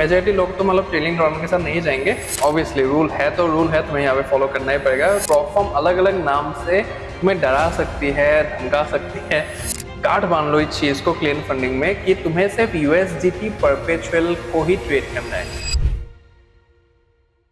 Majority लोग तो मतलब ट्रेलिंग टूर्नामेंट के साथ नहीं जाएंगे। ऑब्वियसली रूल है तो रूल है, तुम्हें यहाँ पे फॉलो करना ही पड़ेगा। प्रॉपफॉर्म अलग अलग नाम से तुम्हें डरा सकती है, धमका सकती है। गांठ बांध लो इस चीज को क्लीन फंडिंग में कि तुम्हें सिर्फ यूएसडीटी परपेचुअल को ही ट्रेड करना है।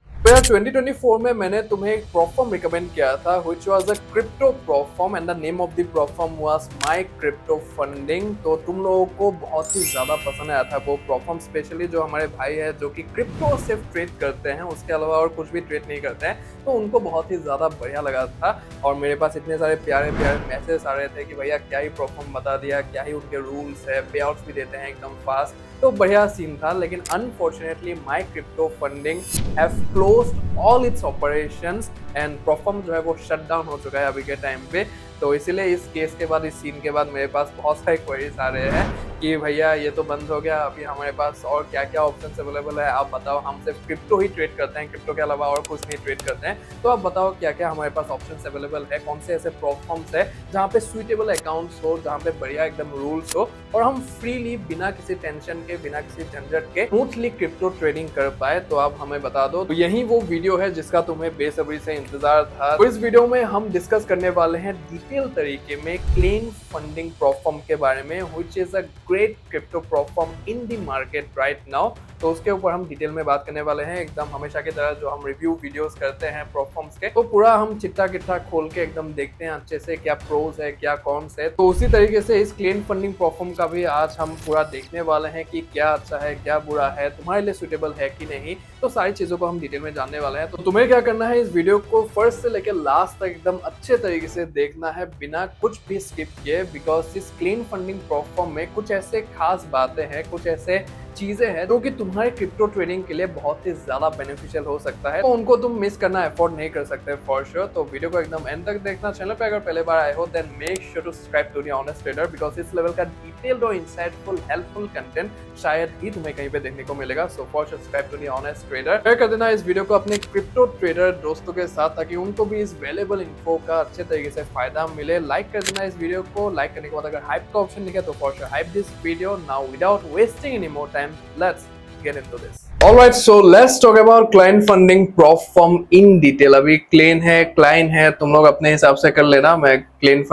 तो यार 2024 में मैंने तुम्हें एक प्रोफॉर्म रिकमेंड किया था which was a crypto proforma and the name of the proforma was my crypto funding. तो तुम लोगों को बहुत ही ज्यादा पसंद आया था वो प्रोफॉर्म, स्पेशली जो हमारे भाई है जो कि क्रिप्टो सिर्फ ट्रेड करते हैं, उसके अलावा और कुछ भी ट्रेड नहीं करते हैं, तो उनको बहुत ही ज्यादा बढ़िया लगा था। और मेरे पास इतने सारे प्यारे प्यारे मैसेज आ रहे थे कि भैया क्या ही प्रोफॉर्म बता दिया, क्या ही उनके रूल्स है, पे आउट्स भी देते हैं एकदम फास्ट, तो बढ़िया सीन था। लेकिन unfortunately my crypto funding have closed all it's operations and proforma जो है वो शट डाउन हो चुका है अभी के टाइम पे। तो इसीलिए इस केस के बाद, इस सीन के बाद मेरे पास बहुत सारे क्वेरीज आ रहे हैं कि भैया ये तो बंद हो गया, अभी हमारे पास और क्या क्या ऑप्शंस अवेलेबल है, आप बताओ। हम सिर्फ क्रिप्टो ही ट्रेड करते हैं, क्रिप्टो के अलावा और कुछ नहीं ट्रेड करते हैं, तो आप बताओ क्या क्या हमारे पास ऑप्शंस अवेलेबल है, कौन से ऐसे प्लेटफॉर्म्स है जहाँ पे सुइटेबल अकाउंट्स हो, जहाँ पे बढ़िया एकदम रूल्स हो और हम फ्रीली बिना किसी टेंशन के, बिना किसी झंझट के स्मूथली क्रिप्टो ट्रेडिंग कर पाए, तो आप हमें बता दो। तो यही वो वीडियो है जिसका तुम्हें बेसब्री से इंतजार था। तो इस वीडियो में हम डिस्कस करने वाले हैं डिटेल तरीके में क्लीन फंडिंग प्लेटफॉर्म के बारे में, which is a great crypto platform in the market right now. तो उसके ऊपर हम डिटेल में बात करने वाले हैं, एकदम हमेशा की तरह जो हम रिव्यू वीडियोस करते हैं प्लेटफॉर्म्स के, तो पूरा हम चिट्टा किट्टा खोल के एकदम देखते हैं अच्छे से क्या प्रोज है, क्या कॉन्स है। तो उसी तरीके से इस क्लीन फंडिंग प्लेटफॉर्म का भी आज हम पूरा देखने वाले हैं कि क्या अच्छा है, क्या बुरा है, तुम्हारे लिए सुटेबल है कि नहीं। तो सारी चीजों को हम डिटेल में जानने वाले हैं। तो तुम्हें क्या करना है, इस वीडियो को फर्स्ट से लेकर लास्ट तक एकदम अच्छे तरीके से देखना है बिना कुछ भी स्किप किए, बिकॉज इस क्लीन फंडिंग प्लेटफॉर्म में कुछ ऐसे खास बातें हैं, कुछ ऐसे चीजें हैं जो कि तुम्हारे क्रिप्टो ट्रेडिंग के लिए बहुत ही ज्यादा बेनिफिशियल हो सकता है, तो उनको तुम मिस करना अफोर्ड नहीं कर सकते फॉर श्योर। तो वीडियो को एकदम एंड तक देखना। चैनल पे अगर पहले बार आए हो then make sure to subscribe to the honest trader, because इस लेवल का डिटेल्ड और इंसाइटफुल हेल्पफुल कंटेंट शायद ही तुम्हें कहीं पे देखने को मिलेगा। So for subscribe to the honest trader. Share कर देना इस वीडियो को अपने क्रिप्टो ट्रेडर दोस्तों के साथ, ताकि उनको भी इस वैल्यूएबल इन्फो का अच्छे तरीके से फायदा मिले। लाइक कर देना इस वीडियो को। लाइक करने के बाद अगर हाइप का ऑप्शन दिखे तो for sure hype this video now without wasting any more time. Let's get into this. Alright, so let's talk about client funding platform in detail. अभी क्लेन है, क्लाइन है, तुम लोग अपने हिसाब से कर लेना, मैं क्लाइंट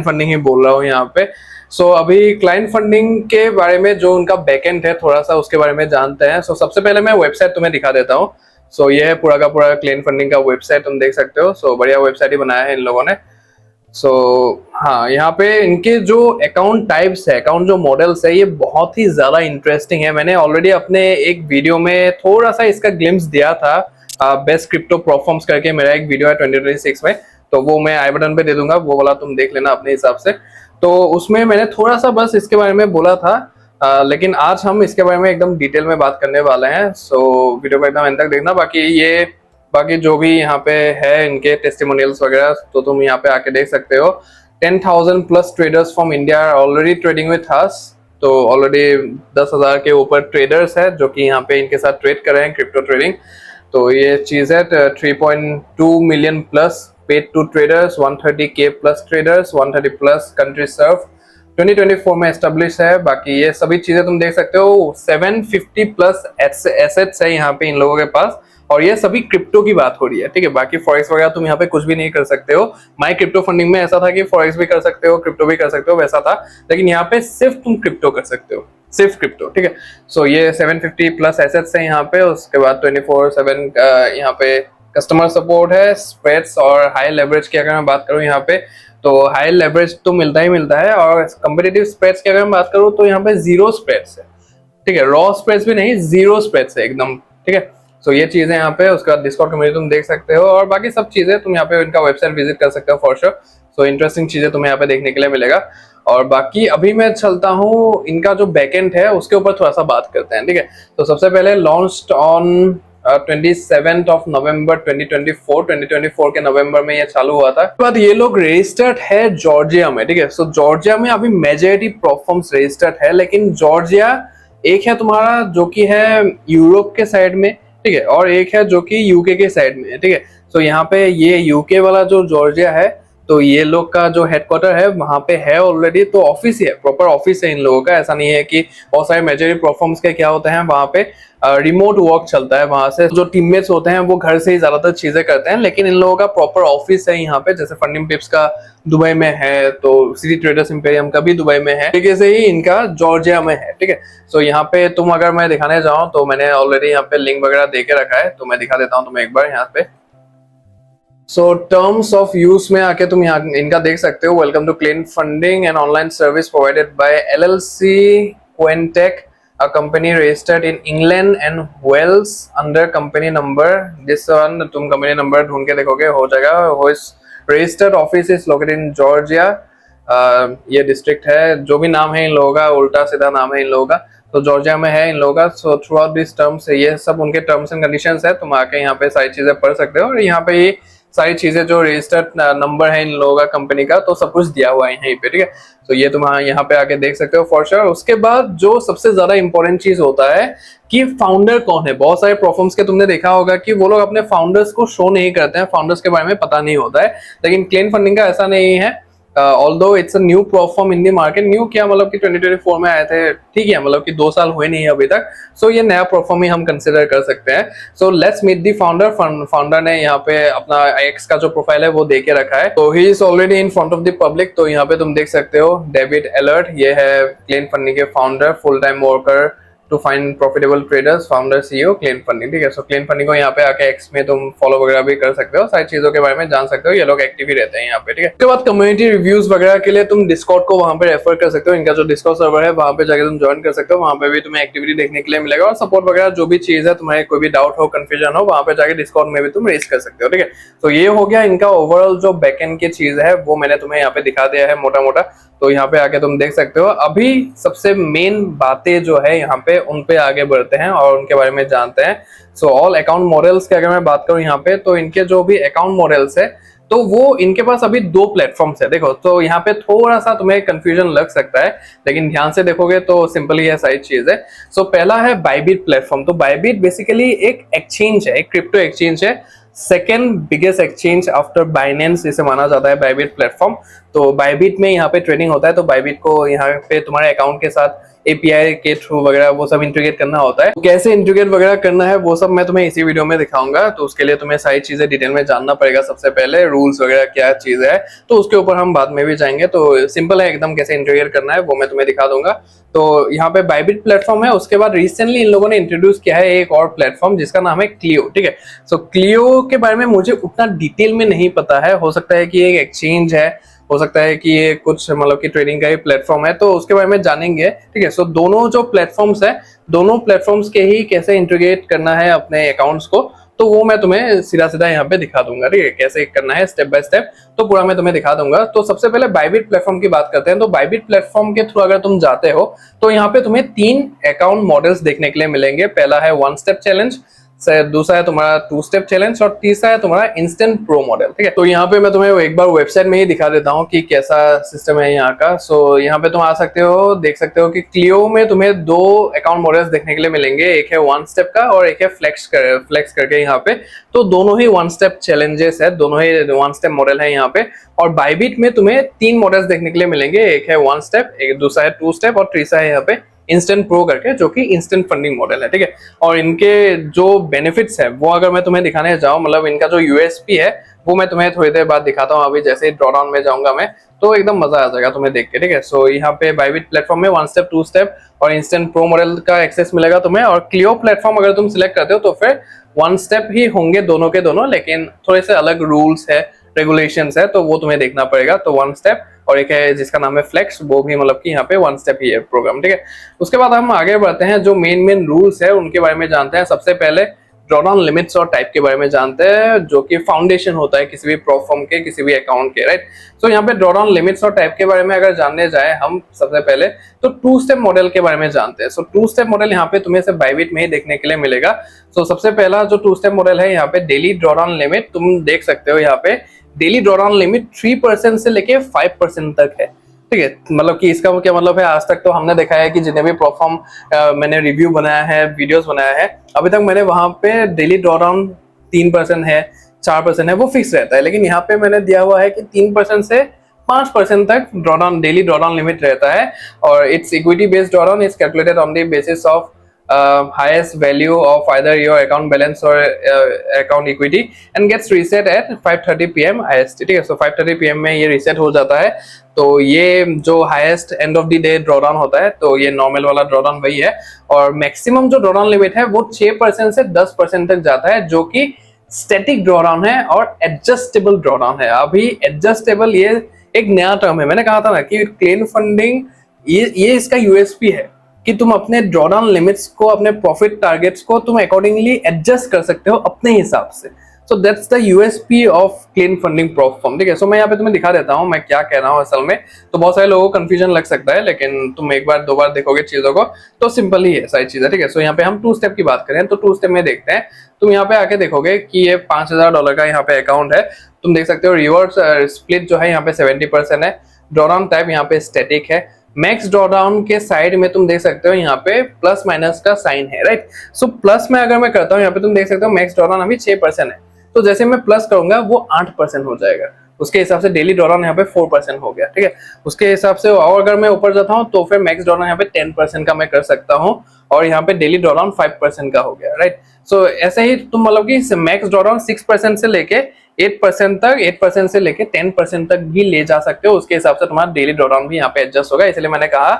फंडिंग ही बोल रहा हूँ यहाँ पे। सो अभी क्लाइंट फंडिंग के बारे में जो उनका बैकएंड है थोड़ा सा उसके बारे में जानते हैं। सो सबसे पहले मैं वेबसाइट तुम्हें दिखा देता हूँ। सो ये है पूरा का पूरा क्लाइंट फंडिंग का वेबसाइट, तुम देख सकते हो। सो बढ़िया वेबसाइट ही बनाया है इन लोगों ने। सो हाँ, यहाँ पे इनके जो अकाउंट टाइप्स है, अकाउंट जो मॉडल्स है, ये बहुत ही ज्यादा इंटरेस्टिंग है। मैंने ऑलरेडी अपने एक वीडियो में थोड़ा सा इसका ग्लिम्स दिया था, बेस्ट क्रिप्टो प्लेटफॉर्म्स करके मेरा एक वीडियो है 2026 में, तो वो मैं आई बटन पे दे दूंगा, वो वाला तुम देख लेना अपने हिसाब से। तो उसमें मैंने थोड़ा सा बस इसके बारे में बोला था, लेकिन आज हम इसके बारे में एकदम डिटेल में बात करने वाले हैं। सो वीडियो को एकदम अंत तक देखना। बाकी जो भी यहाँ पे है इनके टेस्टिमोनियल्स वगैरह, तो तुम यहाँ पे आके देख सकते हो। 10,000 plus traders from India are already trading with us. तो ऑलरेडी 10,000 के ऊपर ट्रेडर्स है जो कि यहाँ पे इनके साथ ट्रेड कर रहे हैं क्रिप्टो ट्रेडिंग। तो ये चीज है। 3.2 million plus paid to traders, 130K plus traders, 130 plus country serve 2024 में एस्टेब्लिश है। बाकी ये सभी चीजें तुम देख सकते हो। 750 प्लस एसेट्स है यहाँ पे इन लोगों के पास, और ये सभी क्रिप्टो की बात हो रही है, ठीक है। बाकी फॉरेक्स वगैरह तुम यहाँ पे कुछ भी नहीं कर सकते हो। माई क्रिप्टो फंडिंग में ऐसा था कि फॉरेक्स भी कर सकते हो, क्रिप्टो भी कर सकते हो, वैसा था। लेकिन यहाँ पे सिर्फ तुम क्रिप्टो कर सकते हो, सिर्फ क्रिप्टो, ठीक है। सो ये 750 प्लस एसेट्स है यहाँ पे। उसके बाद 24/7 यहाँ पे कस्टमर सपोर्ट है, स्प्रेड्स और हाई लेवरेज की अगर मैं बात करूँ यहाँ पे, तो हाई लेवरेज तो मिलता ही मिलता है। और कम्पिटिटिव स्प्रेड्स की अगर मैं बात करूँ तो यहाँ पे 0 स्प्रेड्स है, ठीक है। रॉ स्प्रेड्स भी नहीं, 0 स्प्रेड्स है एकदम, ठीक है। सो ये चीजें यहाँ पे, उसका डिस्काउंट कम्युनिटी तुम देख सकते हो, और बाकी सब चीजें तुम यहाँ पे इनका वेबसाइट विजिट कर सकते हो फॉर श्योर। सो इंटरेस्टिंग चीजें तुम्हें यहाँ पे देखने के लिए मिलेगा। और बाकी अभी मैं चलता हूँ, इनका जो बैकएंड है उसके ऊपर थोड़ा सा बात करते हैं, ठीक है। तो सबसे पहले लॉन्च्ड ऑन 27 ऑफ नवंबर 2024 के नवंबर में ये चालू हुआ था। उसके बाद ये लोग रजिस्टर्ड है जॉर्जिया में, ठीक है। सो जॉर्जिया में अभी मेजॉरिटी प्लेटफॉर्म्स रजिस्टर्ड है, लेकिन जॉर्जिया एक है तुम्हारा जो कि है यूरोप के साइड में, ठीक है, और एक है जो कि यूके के साइड में है, ठीक है। सो यहाँ पे ये यूके वाला जो जॉर्जिया है, तो ये लोग का जो हेडक्वार्टर है वहां पे है ऑलरेडी, तो ऑफिस ही है, प्रॉपर ऑफिस है इन लोगों का। ऐसा नहीं है कि बहुत सारे मेजॉरिटी प्लेटफॉर्म्स के क्या होते हैं वहां पे रिमोट वर्क चलता है, वहां से जो टीममेट्स होते हैं वो घर से ही ज्यादातर चीजें करते हैं, लेकिन इन लोगों का प्रॉपर ऑफिस है यहाँ पे। जैसे फंडिंग पिप्स का दुबई में है, तो सिटी ट्रेडर्स इंपेरियम का भी दुबई में है, ठीक है से ही इनका जॉर्जिया में है, ठीक है। सो यहाँ पे तुम अगर मैं दिखाने जाऊँ तो मैंने ऑलरेडी यहाँ पे लिंक वगैरह दे के रखा है, तो मैं दिखा देता हूँ तुम्हें एक बार यहाँ पे। सो टर्म्स ऑफ यूज में आके तुम यहाँ इनका देख सकते हो। Welcome to clean funding and online service provided by LLC Quantec, a company registered in England and Wales under company number, this one तुम company number ढूंढ के देखोगे हो जाएगा। registered office is located in Georgia, ये district है, जो भी नाम है इन लोगों का उल्टा सीधा नाम है इन लोगों का, तो जॉर्जिया में है इन लोगों का। So through out this terms, ये सब उनके टर्म्स एंड कंडीशंस है, तुम आके यहाँ पे सारी चीजें पढ़ सकते हो। और यहाँ पे ये सारी चीजें जो रजिस्टर्ड नंबर है इन लोगों का कंपनी का, तो सब कुछ दिया हुआ है यहीं पे, ठीक है। तो ये तुम यहाँ पे आके देख सकते हो फॉर श्योर। उसके बाद जो सबसे ज्यादा इंपॉर्टेंट चीज होता है कि फाउंडर कौन है। बहुत सारे प्लेटफॉर्म्स के तुमने देखा होगा कि वो लोग अपने फाउंडर्स को शो नहीं करते हैं, फाउंडर्स के बारे में पता नहीं होता है, लेकिन क्लीन फंडिंग का ऐसा नहीं है। Although it's a new platform in the market, new क्या मतलब कि 2024 में आए थे, ठीक है, मतलब कि 2 साल हुए नहीं है अभी तक। सो ये नया प्लेटफॉर्म ही हम कंसिडर कर सकते हैं। So let's meet the founder. Founder ने यहाँ पे अपना एक्स का जो प्रोफाइल है वो दे के रखा है, तो he is already in front of the public. तो यहाँ पे तुम देख सकते हो डेविड एलर्ट, ये है क्लीन फंडिंग के founder, full time worker to find profitable traders, founder CEO clean funding, ठीक है। सो क्लीन फंडिंग को यहाँ पे आके एक्स में तुम फॉलो वगैरह भी कर सकते हो, सारी चीजों के बारे में जान सकते हो, ये लोग एक्टिव ही रहते हैं यहाँ पे, ठीक है। उसके बाद कम्युनिटी रिव्यूज वगैरह के लिए तुम डिस्कॉर्ड को वहां पे रेफर कर सकते हो, इनका जो डिस्कॉर्ड सर्वर है वहां पे जाकर तुम ज्वाइन कर सकते हो, वहां पे भी तुम्हें एक्टिविटी देखने के लिए मिलेगा और सपोर्ट वगैरह जो भी चीज है, तुम्हारे कोई भी डाउट हो, कंफ्यूजन हो, वहां पे जाकर डिस्कॉर्ड में भी तुम रेज कर सकते हो, ठीक है। तो ये हो गया इनका ओवरऑल जो बैकएंड की चीज है, वो मैंने तुम्हें यहाँ पे दिखा दिया है मोटा मोटा। तो यहाँ पे आके तुम देख सकते हो। अभी सबसे मेन बातें जो है यहाँ पे, उन पे आगे बढ़ते हैं और उनके बारे में जानते हैं। सो ऑल अकाउंट मॉडल्स की अगर मैं बात करूँ यहाँ पे, तो इनके जो भी अकाउंट मॉडल्स है, तो वो इनके पास अभी 2 प्लेटफॉर्म्स है। देखो, तो यहाँ पे थोड़ा सा तुम्हें कंफ्यूजन लग सकता है, लेकिन ध्यान से देखोगे तो सिंपली है, सारी चीज है। सो पहला है बाइबिट प्लेटफॉर्म। तो बाइबिट बेसिकली एक एक्सचेंज है, एक क्रिप्टो एक्सचेंज है, second biggest exchange after Binance इसे माना जाता है बाइबिट प्लेटफॉर्म। तो बाइबिट में यहाँ पे ट्रेडिंग होता है, तो बाइबिट को यहाँ पे तुम्हारे अकाउंट के साथ API के थ्रू वगैरह वो सब इंटीग्रेट करना होता है। तो कैसे इंटीग्रेट वगैरह करना है वो सब मैं तुम्हें इसी वीडियो में दिखाऊंगा। तो उसके लिए तुम्हें सारी चीजें डिटेल में जानना पड़ेगा, सबसे पहले रूल्स वगैरह क्या चीज है, तो उसके ऊपर हम बाद में भी जाएंगे। तो सिंपल है एकदम, कैसे इंटीग्रेट करना है वो मैं तुम्हें दिखा दूंगा। तो यहाँ पे बाइबिट प्लेटफॉर्म है। उसके बाद रिसेंटली इन लोगों ने इंट्रोड्यूस किया है एक और प्लेटफॉर्म जिसका नाम है क्लियो, ठीक है। सो क्लियो के बारे में मुझे उतना डिटेल में नहीं पता है, हो सकता है कि एक एक्सचेंज है, हो सकता है कि ये कुछ मतलब कि ट्रेडिंग का ही प्लेटफॉर्म है, तो उसके बारे में जानेंगे, ठीक है। सो दोनों जो प्लेटफॉर्म्स है, दोनों प्लेटफॉर्म्स के ही कैसे इंटीग्रेट करना है अपने अकाउंट्स को, तो वो मैं तुम्हें सीधा सीधा यहाँ पे दिखा दूंगा, ठीक है, कैसे करना है स्टेप बाय स्टेप, तो पूरा मैं तुम्हें दिखा दूंगा। तो सबसे पहले बाइबिट प्लेटफॉर्म की बात करते हैं। तो बाइबिट प्लेटफॉर्म के थ्रू अगर तुम जाते हो तो यहाँ पे तुम्हें 3 अकाउंट मॉडल्स देखने के लिए मिलेंगे। पहला है 1 स्टेप चैलेंज, दूसरा है तुम्हारा 2 स्टेप चैलेंज और तीसरा है तुम्हारा इंस्टेंट प्रो मॉडल, ठीक है। तो यहाँ पे मैं तुम्हें एक बार वेबसाइट में ही दिखा देता हूँ कि कैसा सिस्टम है यहाँ का। सो यहाँ पे तुम आ सकते हो, देख सकते हो कि क्लियो में तुम्हें 2 अकाउंट मॉडल्स देखने के लिए मिलेंगे, एक है 1 स्टेप का और एक है फ्लेक्स करके यहाँ पे। तो दोनों ही 1 स्टेप चैलेंजेस है, दोनों ही 1 स्टेप मॉडल है यहाँ पे। और बाइबिट में तुम्हें 3 मॉडल्स देखने के लिए मिलेंगे, एक है 1 स्टेप, एक दूसरा है 2 स्टेप और तीसरा है यहाँ पे इंस्टेंट प्रो करके, जो कि इंस्टेंट फंडिंग मॉडल है, ठीक है। और इनके जो बेनिफिट्स है वो अगर मैं तुम्हें दिखाने जाऊं, मतलब इनका जो USP है वो मैं तुम्हें थोड़ी देर बाद दिखाता हूं। अभी जैसे ही ड्रॉडाउन में जाऊंगा मैं, तो एकदम मजा आ जाएगा तुम्हें देख के, ठीक है। सो यहाँ पे बाइबिट प्लेटफॉर्म में 1 स्टेप 2 स्टेप और इंस्टेंट प्रो मॉडल का एक्सेस मिलेगा तुम्हें। और क्लियो प्लेटफॉर्म अगर तुम सिलेक्ट करते हो तो फिर 1 स्टेप ही होंगे दोनों के दोनों, लेकिन थोड़े से अलग रूल्स है, रेगुलेशंस है, तो वो तुम्हें देखना पड़ेगा। तो 1 स्टेप और एक है जिसका नाम है फ्लेक्स, वो भी मतलब कि यहाँ पे 1 स्टेप ही है प्रोग्राम, ठीक है। उसके बाद हम आगे बढ़ते हैं, जो मेन रूल्स है उनके बारे में जानते हैं। सबसे पहले ड्रॉडाउन लिमिट्स और टाइप के बारे में जानते हैं, जो कि फाउंडेशन होता है किसी भी प्लेटफॉर्म के, किसी भी अकाउंट के, राइट। सो यहाँ पे ड्रॉडाउन लिमिट्स और टाइप के बारे में अगर जानने जाए हम सबसे पहले, तो 2 स्टेप मॉडल के बारे में जानते हैं। सो 2 स्टेप मॉडल यहाँ पे तुम्हें सिर्फ बाइबिट में ही देखने के लिए मिलेगा। सो सबसे पहला जो 2 स्टेप मॉडल है यहाँ पे डेली ड्रॉडाउन लिमिट, तुम देख सकते हो यहाँ पे डेली ड्रॉडाउन लिमिट 3% से लेके 5% तक है, ठीक है। मतलब कि इसका क्या मतलब है, आज तक तो हमने देखा है कि जितने भी प्लेटफॉर्म मैंने रिव्यू बनाया है, वीडियोस बनाया है, अभी तक मैंने वहां पे डेली ड्रॉडाउन 3% है 4% है वो फिक्स रहता है, लेकिन यहाँ पे मैंने दिया हुआ है कि 3% से 5% तक ड्रॉडाउन डेली ड्रॉडाउन लिमिट रहता है, और it's equity based drawdown is calculated on the basis of highest value of either your account balance or account equity and gets reset at 5:30 PM IST। ठीक है, सो 5:30 PM में ये reset हो जाता है। तो ये जो highest and of the day drawdown होता है, तो ये नॉर्मल वाला ड्रॉडाउन वही है, और मैक्सिमम जो ड्रॉडाउन लिमिट है वो 6% से 10% तक जाता है, जो कि स्टैटिक ड्रॉडाउन है और एडजस्टेबल ड्रॉडाउन है। अभी एडजस्टेबल ये एक नया टर्म है, मैंने कहा था ना कि क्लेम फंडिंग ये इसका यूएसपी है कि तुम अपने ड्रॉडाउन लिमिट्स को, अपने प्रॉफिट टारगेट्स को तुम अकॉर्डिंगली एडजस्ट कर सकते हो अपने हिसाब से। So that's the USP of clean funding proforma. ठीक है, सो मैं यहाँ पे तुम्हें दिखा देता हूँ मैं क्या कह रहा हूँ असल में। तो बहुत सारे लोगों को कंफ्यूजन लग सकता है, लेकिन तुम एक बार दो बार देखोगे चीजों को तो सिंपल ही है सारी चीजें। ठीक है, सो यहाँ पे हम 2 स्टेप की बात करें तो 2 स्टेप में देखते हैं। तुम यहाँ पे आके देखोगे कि ये $5000 का यहाँ पे अकाउंट है। तुम देख सकते हो रिवर्स स्प्लिट जो है यहाँ पे 70% है। ड्रॉडाउन टाइप यहाँ पे स्टैटिक है। मैक्स ड्रॉडाउन के साइड में तुम देख सकते हो यहाँ पे प्लस माइनस का साइन है, राइट। सो प्लस में अगर मैं करता हूँ यहाँ पे तुम देख सकते हो मैक्स ड्रॉडाउन अभी 6% है, तो जैसे मैं प्लस करूंगा वो 8% हो जाएगा। उसके हिसाब से डेली ड्रॉडाउन यहाँ पे 4% हो गया। ठीक है, उसके हिसाब से और अगर मैं ऊपर जाता हूँ तो फिर मैक्स ड्रॉडाउन यहाँ पे 10% का मैं कर सकता हूँ, और यहाँ पे डेली ड्रॉडाउन 5% का हो गया, राइट। सो ऐसे ही तुम मतलब कि मैक्स ड्रॉडाउन 6% से लेके 8% तक, 8% से लेके 10% तक भी ले जा सकते हो। उसके हिसाब से तुम्हारा डेली ड्रॉडाउन भी यहाँ पे एडजस्ट होगा। इसलिए मैंने कहा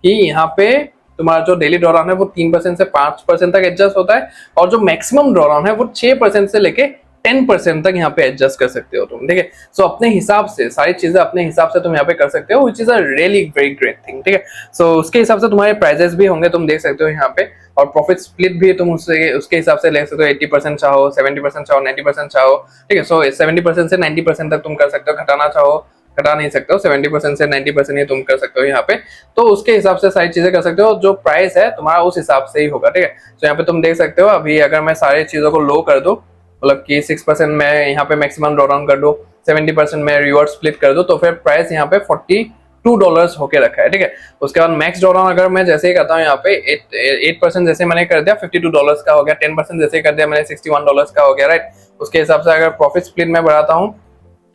कि यहाँ पे तुम्हारा जो डेली ड्रॉडाउन है वो 3% से 5% तक एडजस्ट होता है, और जो मैक्सिमम ड्रॉडाउन है वो 6% से लेके 10% तक यहाँ पे एडजस्ट कर सकते हो तुम। ठीक है, सो अपने हिसाब से सारी चीजें अपने हिसाब से तुम यहाँ पे कर सकते हो, which is a really very great thing. ठीक है, सो उसके हिसाब से तुम्हारे प्राइजेस भी होंगे, तुम देख सकते हो यहाँ पे, और प्रॉफिट स्प्लिट भी तुम उसके हिसाब से ले सकते हो। 80% चाहो, 70% चाहो, 90% चाहो। ठीक है, सो 70% से 90% तक तुम कर सकते हो। घटाना चाहो घटा नहीं सकते हो, 70% से 90% ही तुम कर सकते हो यहाँ पे। तो उसके हिसाब से सारी चीजें कर सकते हो, जो प्राइस है तुम्हारा उस हिसाब से ही होगा। ठीक है, तो यहाँ पे तुम देख सकते हो अभी अगर मैं सारी चीजों को लो कर दूं, मतलब कि 6% मैं यहाँ पे मैक्सिमम ड्रॉडाउन कर दूं, 70% मैं रिवॉर्ड स्प्लिट कर दूं, तो फिर प्राइस यहाँ पे $42 होके रखा है। ठीक है, उसके बाद मैक्स ड्रॉडाउन अगर मैं जैसे ही करता हूँ यहाँ पे 8% जैसे मैंने कर दिया $52 का हो गया, 10% जैसे कर दिया मैंने $61 का हो गया, राइट। उसके हिसाब से अगर प्रॉफिट स्प्लिट में बढ़ाता हूँ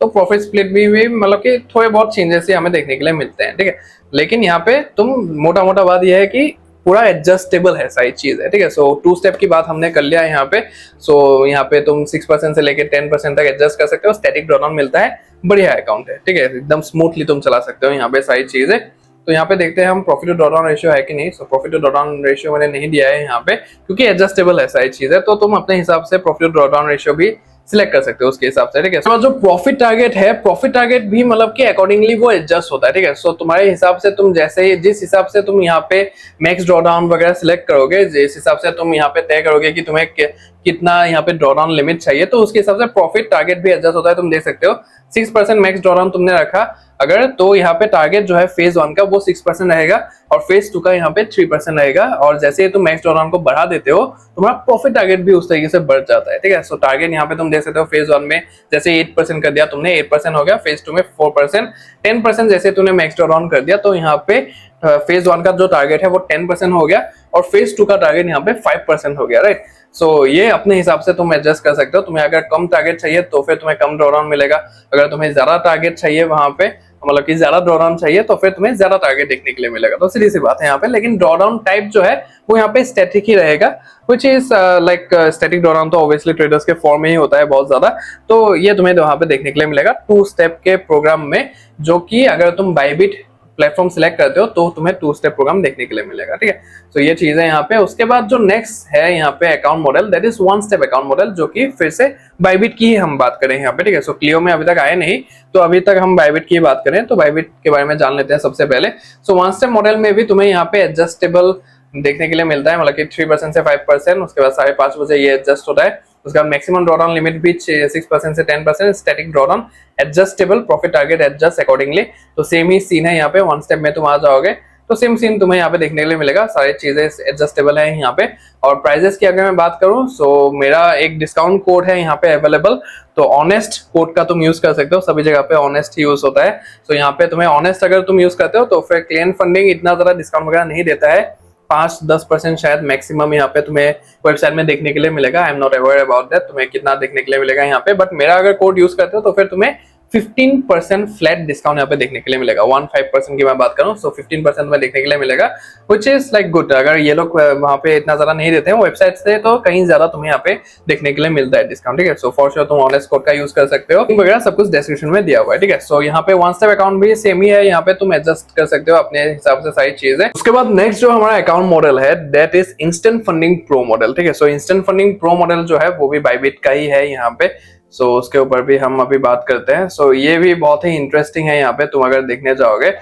तो प्रॉफिट स्प्लिट भी मतलब कि थोड़े बहुत चेंजेस ही हमें देखने के लिए मिलते हैं। ठीक है, लेकिन यहाँ पे तुम मोटा मोटा बात यह है कि पूरा एडजस्टेबल है सारी चीज है। ठीक है, सो 2 स्टेप की बात हमने कर लिया यहाँ पे। सो यहाँ पे तुम 6% से लेके 10% तक एडजस्ट कर सकते हो। स्टैटिक ड्रॉडाउन मिलता है, बढ़िया अकाउंट है। ठीक है, एकदम स्मूथली तुम चला सकते हो यहाँ पे सारी चीजें। तो यहाँ पे देखते हैं हम प्रॉफिट टू ड्रॉडाउन रेशियो है कि नहीं। So profit to drawdown ratio मैंने नहीं दिया है यहाँ पे, क्योंकि एडजस्टेबल है सारी चीज है, तो तुम अपने हिसाब से प्रॉफिट टू ड्रॉडाउन रेशियो भी सिलेक्ट कर सकते हो उसके हिसाब से। ठीक है, तो जो प्रॉफिट टारगेट है, प्रॉफिट टारगेट भी मतलब कि अकॉर्डिंगली वो एडजस्ट होता है। ठीक है, सो तुम्हारे हिसाब से तुम जैसे जिस हिसाब से तुम यहाँ पे मैक्स ड्रॉडाउन वगैरह सिलेक्ट करोगे, जिस हिसाब से तुम यहाँ पे तय करोगे कि तुम्हें कितना यहाँ पे ड्रॉडाउन लिमिट चाहिए, तो उसके हिसाब से प्रॉफिट टारगेट भी एडजस्ट होता है। तुम देख सकते हो 6% मैक्स ड्रॉडाउन तुमने रखा अगर, तो यहाँ पे टारगेट जो है फेज 1 का वो 6% रहेगा, और फेज 2 का यहाँ पे 3% रहेगा। और जैसे तुम मैक्स ड्रॉडाउन को बढ़ा देते हो तुम्हारा प्रॉफिट टारगेट भी उस तरीके से बढ़ जाता है। ठीक है, सो टारगेट यहाँ पे तुम देख सकते हो फेज 1 में जैसे 8% कर दिया तुमने, 8% हो गया। फेज 2 में 4%, 10% जैसे तुमने मैक्स ड्रॉडाउन कर दिया, तो यहाँ पे फेज 1 का जो टारगेट है वो 10% हो गया, और फेज 2 का टारगेट यहाँ पे 5% हो गया, राइट। सो ये अपने हिसाब से तुम एडजस्ट कर सकते हो। तुम्हें अगर कम टारगेट चाहिए तो फिर तुम्हें कम ड्रॉडाउन मिलेगा, अगर तुम्हें ज्यादा टारगेट चाहिए वहां पे मतलब कि ज्यादा ड्रॉडाउन चाहिए तो फिर तुम्हें ज्यादा टारगेट देखने के लिए मिलेगा। तो सीधी सी बात है यहाँ पे, लेकिन ड्रॉडाउन टाइप जो है वो यहाँ पे स्टैटिक ही रहेगा, which is like static drawdown तो ऑब्वियसली ट्रेडर्स के फॉर्म में ही होता है बहुत ज्यादा। तो ये तुम्हें वहां पे देखने के लिए मिलेगा 2 स्टेप के प्रोग्राम में, जो कि अगर तुम बायबिट प्लेटफॉर्म सिलेक्ट करते हो तो तुम्हें 2 स्टेप प्रोग्राम देखने के लिए मिलेगा। ठीक है, तो ये चीज है यहाँ पे। उसके बाद जो नेक्स्ट है यहाँ पे account model, that is 1 step account model, जो कि फिर से बायबिट की ही हम बात करें यहाँ पे। ठीक है, सो क्लियो में अभी तक आए नहीं, तो अभी तक हम बायबिट की बात करें तो बायबिट के बारे में जान लेते हैं सबसे पहले। सो 1 स्टेप मॉडल में भी तुम्हें यहाँ पे एडजस्टेबल देखने के लिए मिलता है, मतलब कि 3% से 5%, उसके बाद 5.5 बजे ये एडजस्ट होता है। उसके बाद मैक्सिमम ड्रॉडाउन लिमिट भी 6% से 10%, static drawdown, adjustable, profit target adjust accordingly. तो सेम ही सीन है यहाँ पे। 1 स्टेप में तुम आ जाओगे तो सेम सीन तुम्हें यहाँ पे देखने के लिए मिलेगा, सारी चीजें एडजस्टेबल है यहाँ पे। और प्राइजेस की अगर मैं बात करूँ, सो मेरा एक डिस्काउंट कोड है यहाँ पे अवेलेबल, तो ऑनेस्ट कोड का तुम यूज कर सकते हो, सभी जगह पे ऑनेस्ट ही यूज होता है। तो यहाँ पे तुम्हें ऑनेस्ट अगर तुम यूज करते हो तो फिर क्लियन फंडिंग इतना ज्यादा डिस्काउंट वगैरह नहीं देता है, 5-10% शायद मैक्सिमम यहाँ पे तुम्हें वेबसाइट में देखने के लिए मिलेगा। I am not aware about that तुम्हें कितना देखने के लिए मिलेगा यहाँ पे, बट मेरा अगर कोड यूज करते हो तो फिर तुम्हें 15% फ्लैट डिस्काउंट यहाँ पे देखने के लिए मिलेगा। 15% की मैं बात करूँ, सो 15% में देखने के लिए मिलेगा, विच इज लाइक गुड। अगर ये लोग वहाँ पे इतना ज्यादा नहीं देते हैं वेबसाइट से, तो कहीं ज्यादा तुम्हें यहाँ पे देखने के लिए मिलता है डिस्काउंट, ठीक है। सो फॉर श्योर तुम ऑनेस्ट कोड का यूज कर सकते हो, वगैरह सब कुछ डिस्क्रिप्शन में दिया हुआ है, ठीक है। सो यहाँ पे वन स्टेप अकाउंट भी सेम ही है, यहाँ पे तुम एडजस्ट कर सकते हो अपने हिसाब से सारी चीजें। उसके बाद नेक्स्ट जो हमारा अकाउंट मॉडल है that is instant funding pro model, ठीक है। सो इंस्टेंट फंडिंग प्रो मॉडल जो है वो भी बायबिट का ही है यहाँ पे, सो उसके ऊपर भी हम अभी बात करते हैं। सो ये भी बहुत ही इंटरेस्टिंग है यहाँ पे, तुम अगर देखने जाओगे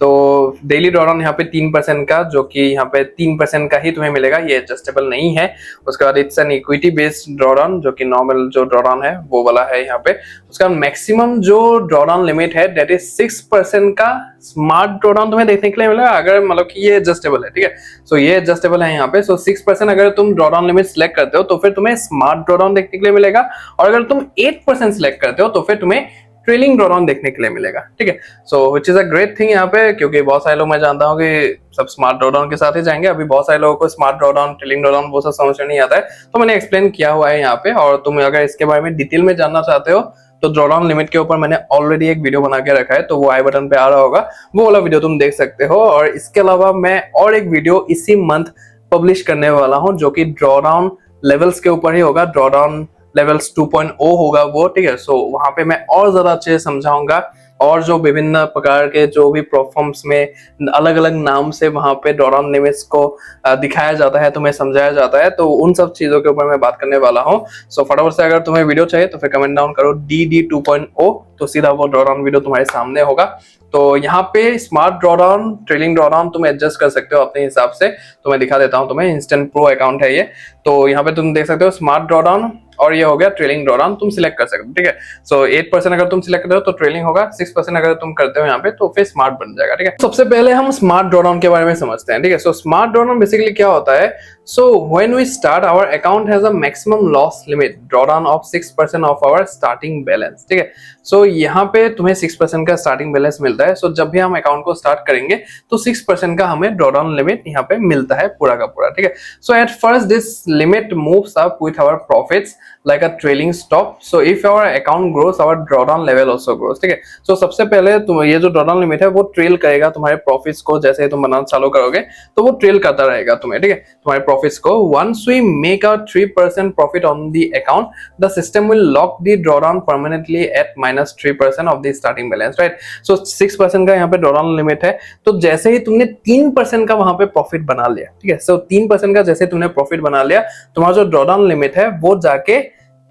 तो डेली ड्रॉडाउन यहाँ पे 3% का, जो कि यहाँ पे 3% का ही तुम्हें मिलेगा, ये एडजस्टेबल नहीं है। उसके बाद it's an equity based drawdown, जो कि नॉर्मल जो ड्रॉडाउन है वो वाला है यहाँ पे। उसका मैक्सिमम जो ड्रॉडाउन लिमिट है दैट इज 6% का स्मार्ट ड्रॉडाउन तुम्हें देखने के लिए मिलेगा, अगर मतलब कि ये एडजस्टेबल है, ठीक है। सो ये एडजस्टेबल है यहाँ पे। सो 6% अगर तुम ड्रॉडाउन लिमिट सिलेक्ट करते हो तो फिर तुम्हें स्मार्ट ड्रॉडाउन देखने के लिए मिलेगा, और अगर तुम 8% सिलेक्ट करते हो तो फिर तुम्हें ट्रेलिंग ड्रॉडाउन देखने के लिए मिलेगा, ठीक है। So which is a great thing यहाँ पे, क्योंकि बहुत सारे लोग मैं जानता हूँ कि सब स्मार्ट ड्रॉडाउन के साथ ही जाएंगे। अभी बहुत सारे लोगों को स्मार्ट ड्रॉडाउन, ट्रेलिंग ड्रॉडाउन वो सब समझ में नहीं आता है, तो मैंने एक्सप्लेन किया हुआ है यहाँ पे। और तुम अगर इसके बारे में डिटेल में जानना चाहते हो तो ड्रॉडाउन लिमिट के ऊपर मैंने ऑलरेडी एक वीडियो बना के रखा है, तो वो आई बटन पे आ रहा होगा, वो वाला वीडियो तुम देख सकते हो। और इसके अलावा मैं और एक वीडियो इसी मंथ पब्लिश करने वाला हूँ, जो कि ड्रॉडाउन लेवल्स के ऊपर ही होगा, ड्रॉडाउन लेवल्स 2.0 होगा वो, ठीक है। सो वहां पे मैं और ज्यादा अच्छे से समझाऊंगा, और जो विभिन्न प्रकार के जो भी प्लेटफॉर्म्स में अलग अलग नाम से वहां पे ड्रॉडाउन लिमिट्स को दिखाया जाता है, तुम्हें समझाया जाता है, तो उन सब चीजों के ऊपर मैं बात करने वाला हूँ। सो फटाफट से अगर तुम्हें वीडियो चाहिए तो फिर कमेंट डाउन करो DD 2.0, तो सीधा वो ड्रॉडाउन वीडियो तुम्हारे सामने होगा। तो यहाँ पे स्मार्ट ड्रॉडाउन, ट्रेलिंग ड्रॉडाउन तुम एडजस्ट कर सकते हो अपने हिसाब से। तो मैं दिखा देता हूँ तुम्हें, इंस्टेंट प्रो अकाउंट है ये, तो यहाँ पे तुम देख सकते हो स्मार्ट ड्रॉडाउन, और ये हो गया ट्रेलिंग ड्रॉडाउन, तुम सिलेक्ट कर सकते हो, ठीक है। सो 8% अगर तुम सिलेक्ट करते हो तो ट्रेलिंग होगा, 6% अगर तुम करते हो यहाँ पे तो फिर स्मार्ट बन जाएगा, ठीक है। सबसे पहले हम स्मार्ट ड्रॉडाउन के बारे में समझते हैं, ठीक है। सो स्मार्ट ड्रॉडाउन बेसिकली क्या होता है, so when we start our account has a maximum loss limit drawdown of 6% of our starting balance, ठीक है। सो यहाँ पे तुम्हें 6% का स्टार्टिंग बैलेंस मिलता है। सो जब भी हम अकाउंट को स्टार्ट करेंगे तो 6% का हमें ड्रॉडाउन लिमिट यहाँ पे मिलता है पूरा का पूरा, ठीक है। So at first this limit moves up with our profits like a trailing stop, so if our account grows our drawdown level also grows, ठीक है। सो सबसे पहले तुम ये जो ड्रॉडाउन लिमिट है वो ट्रेल करेगा तुम्हारे प्रॉफिट्स को, जैसे ही तुम बनाना चालू करोगे तो वो ट्रेल करता रहेगा तुम्हें, ठीक है, तुम्हारे प्रॉफिट्स को। Once we make a 3% profit on the account, the system will lock the drawdown permanently at -3% of the starting balance, right. So 6% का यहाँ पे ड्रॉडाउन लिमिट है, तो जैसे ही तुमने 3% का वहां पे प्रॉफिट बना लिया, ठीक है। सो 3% का जैसे तुमने प्रॉफिट बना लिया, तुम्हारा जो ड्रॉडाउन लिमिट है वो जाके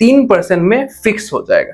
3% में फिक्स हो जाएगा,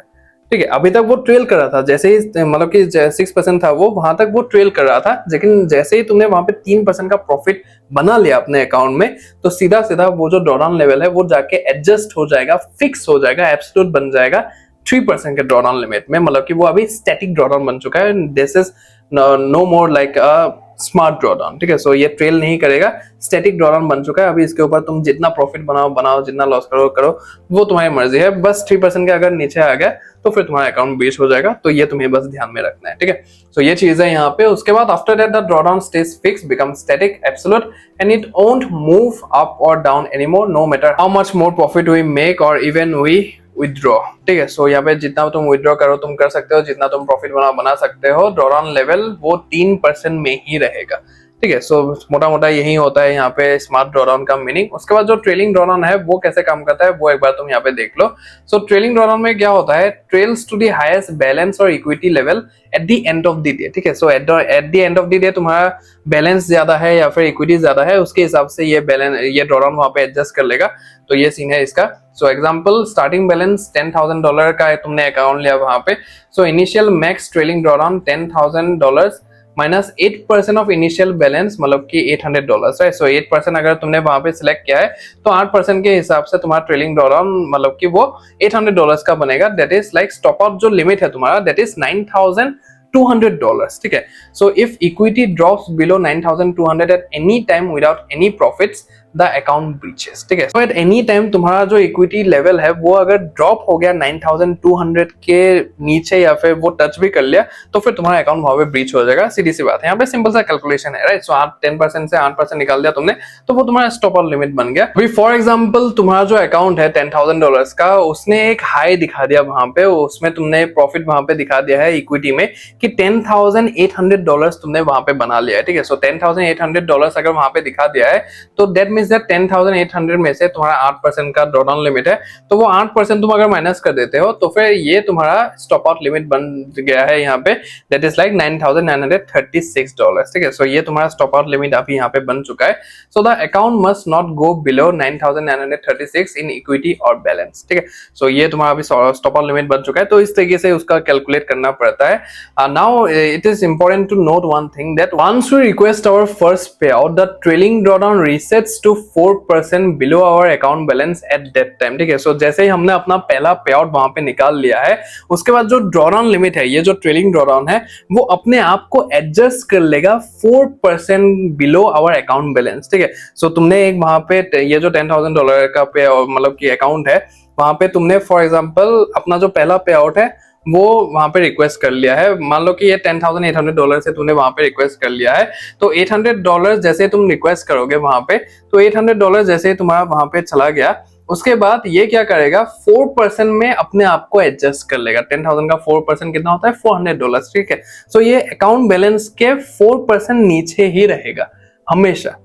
ठीक है। अभी तक वो ट्रेल कर रहा था, जैसे ही मतलब कि 6% था वो, वहां तक वो ट्रेल कर रहा था, लेकिन जैसे ही तुमने वहां पे 3% का प्रॉफिट बना लिया अपने अकाउंट में, तो सीधा सीधा वो जो ड्रॉडाउन लेवल है वो जाके एडजस्ट हो जाएगा, फिक्स हो जाएगा, एब्सोल्यूट बन जाएगा 3% के ड्रॉडाउन लिमिट में। मतलब कि वो अभी स्टैटिक ड्रॉडाउन बन चुका है, this is no more like a smart drawdown, ठीक है। सो ये ट्रेल नहीं करेगा, स्टैटिक ड्रॉडाउन बन चुका है। अभी इसके ऊपर तुम जितना प्रॉफिट बनाओ, जितना लॉस करो, वो तुम्हारी मर्जी है। बस 3% का अगर नीचे आ गया तो फिर तुम्हारा अकाउंट बेच हो जाएगा, तो ये तुम्हें बस ध्यान में रखना है, ठीक है। सो ये चीज है यहाँ पे। उसके बाद after that the drawdown stage fix, become static, absolute, and it won't move up और down anymore, no matter how much more profit we make और इवन वी विथड्रॉ, ठीक है। सो यहाँ पे जितना तुम विथड्रॉ करो तुम कर सकते हो, जितना तुम प्रॉफिट बना सकते हो। ड्रॉडाउन लेवल वो 3% में ही रहेगा, ठीक है। सो मोटा मोटा यही होता है यहाँ पे स्मार्ट ड्रॉडाउन का मीनिंग। उसके बाद जो ट्रेलिंग ड्रॉडाउन है वो कैसे काम करता है वो एक बार तुम यहाँ पे देख लो। सो ट्रेलिंग ड्रॉडाउन में क्या होता है, trails to the highest balance और equity level at the end of the day, ठीक है। So at the end of the day तुम्हारा बैलेंस ज्यादा है या फिर इक्विटी ज्यादा है, उसके हिसाब से ये ड्रॉडाउन वहां पे एडजस्ट कर लेगा। तो ये सीन है इसका। सो एग्जांपल, स्टार्टिंग बैलेंस $10,000 का तुमने अकाउंट लिया वहां पे। So initial max trailing drawdown $10,000 minus 8% of initial balance, मतलब कि $800, राइट। सो 8% अगर तुमने वहां पे सिलेक्ट किया है तो 8% के हिसाब से तुम्हारा ट्रेलिंग ड्रॉडाउन मतलब कि वो $800 का बनेगा। That is like stop out जो लिमिट है तुम्हारा, दैट इज $9,200, ठीक है। So if equity drops below 9,200 at any time without any profits, the account breaches, ठीक है। तो एट एनी टाइम तुम्हारा जो इक्विटी लेवल है वो अगर ड्रॉप हो गया 9200 के नीचे या फिर वो टच भी कर लिया तो फिर तुम्हारा अकाउंट वहां पे ब्रीच हो जाएगा। सीधी सी बात है, यहाँ पे सिंपल सा कैलकुलेशन है, राइट। सो 10% से 8% निकाल दिया तुमने तो वो तुम्हारा स्टॉप आउट लिमिट बन गया। अभी फॉर एग्जांपल तुम्हारा जो अकाउंट है $10,000 का, उसने एक हाई दिखा दिया वहां पे, उसमें तुमने प्रॉफिट वहां पे दिखा दिया है इक्विटी में कि $10,800 तुमने वहां पे बना लिया है, ठीक है। सो $10,800 अगर वहां पे दिखा दिया है तो दैट मींस दैट 10,800 में से तुम्हारा 8% का ड्रॉडाउन लिमिट है, तो वो 8% तुम अगर माइनस कर देते हो तो फिर ये तुम्हारा स्टॉप आउट लिमिट बन गया है यहाँ पे, दैट इज लाइक $9,936, ठीक है। सो ये तुम्हारा स्टॉप आउट लिमिट अभी यहाँ पे बन चुका है। So the account must not go below 9,936 in equity और बैलेंस, ठीक है। सो ये तुम्हारा अभी स्टॉप आउट लिमिट बन चुका है, तो इस तरीके से उसका कैलकुलेट करना पड़ता है। Now it is important to note one thing that once we request our first payout the trailing drawdown resets to 4% below our account balance at that time, ठीक है। सो जैसे ही हमने अपना पहला पे आउट वहां पे निकाल लिया है, उसके बाद जो ड्रॉडाउन लिमिट है, ये जो ट्रेलिंग ड्रॉडाउन है, वो अपने आप को एडजस्ट कर लेगा 4% बिलो आवर अकाउंट बैलेंस, ठीक है। सो तुमने एक वहां पे ये जो $10,000 का पे मतलब कि अकाउंट है, वहां पे तुमने फॉर एग्जांपल अपना जो पहला पे आउट है वो वहां पे रिक्वेस्ट कर लिया है। मान लो कि ये $10,800 से तुमने वहां पे रिक्वेस्ट कर लिया है, तो $800 जैसे तुम रिक्वेस्ट करोगे वहां पे, तो $800 जैसे ही तुम्हारा वहां पे चला गया, उसके बाद ये क्या करेगा, 4% में अपने आप को एडजस्ट कर लेगा। 10,000 का 4% कितना होता है, $400, ठीक है। सो ये अकाउंट बैलेंस के 4% नीचे ही रहेगा हमेशा,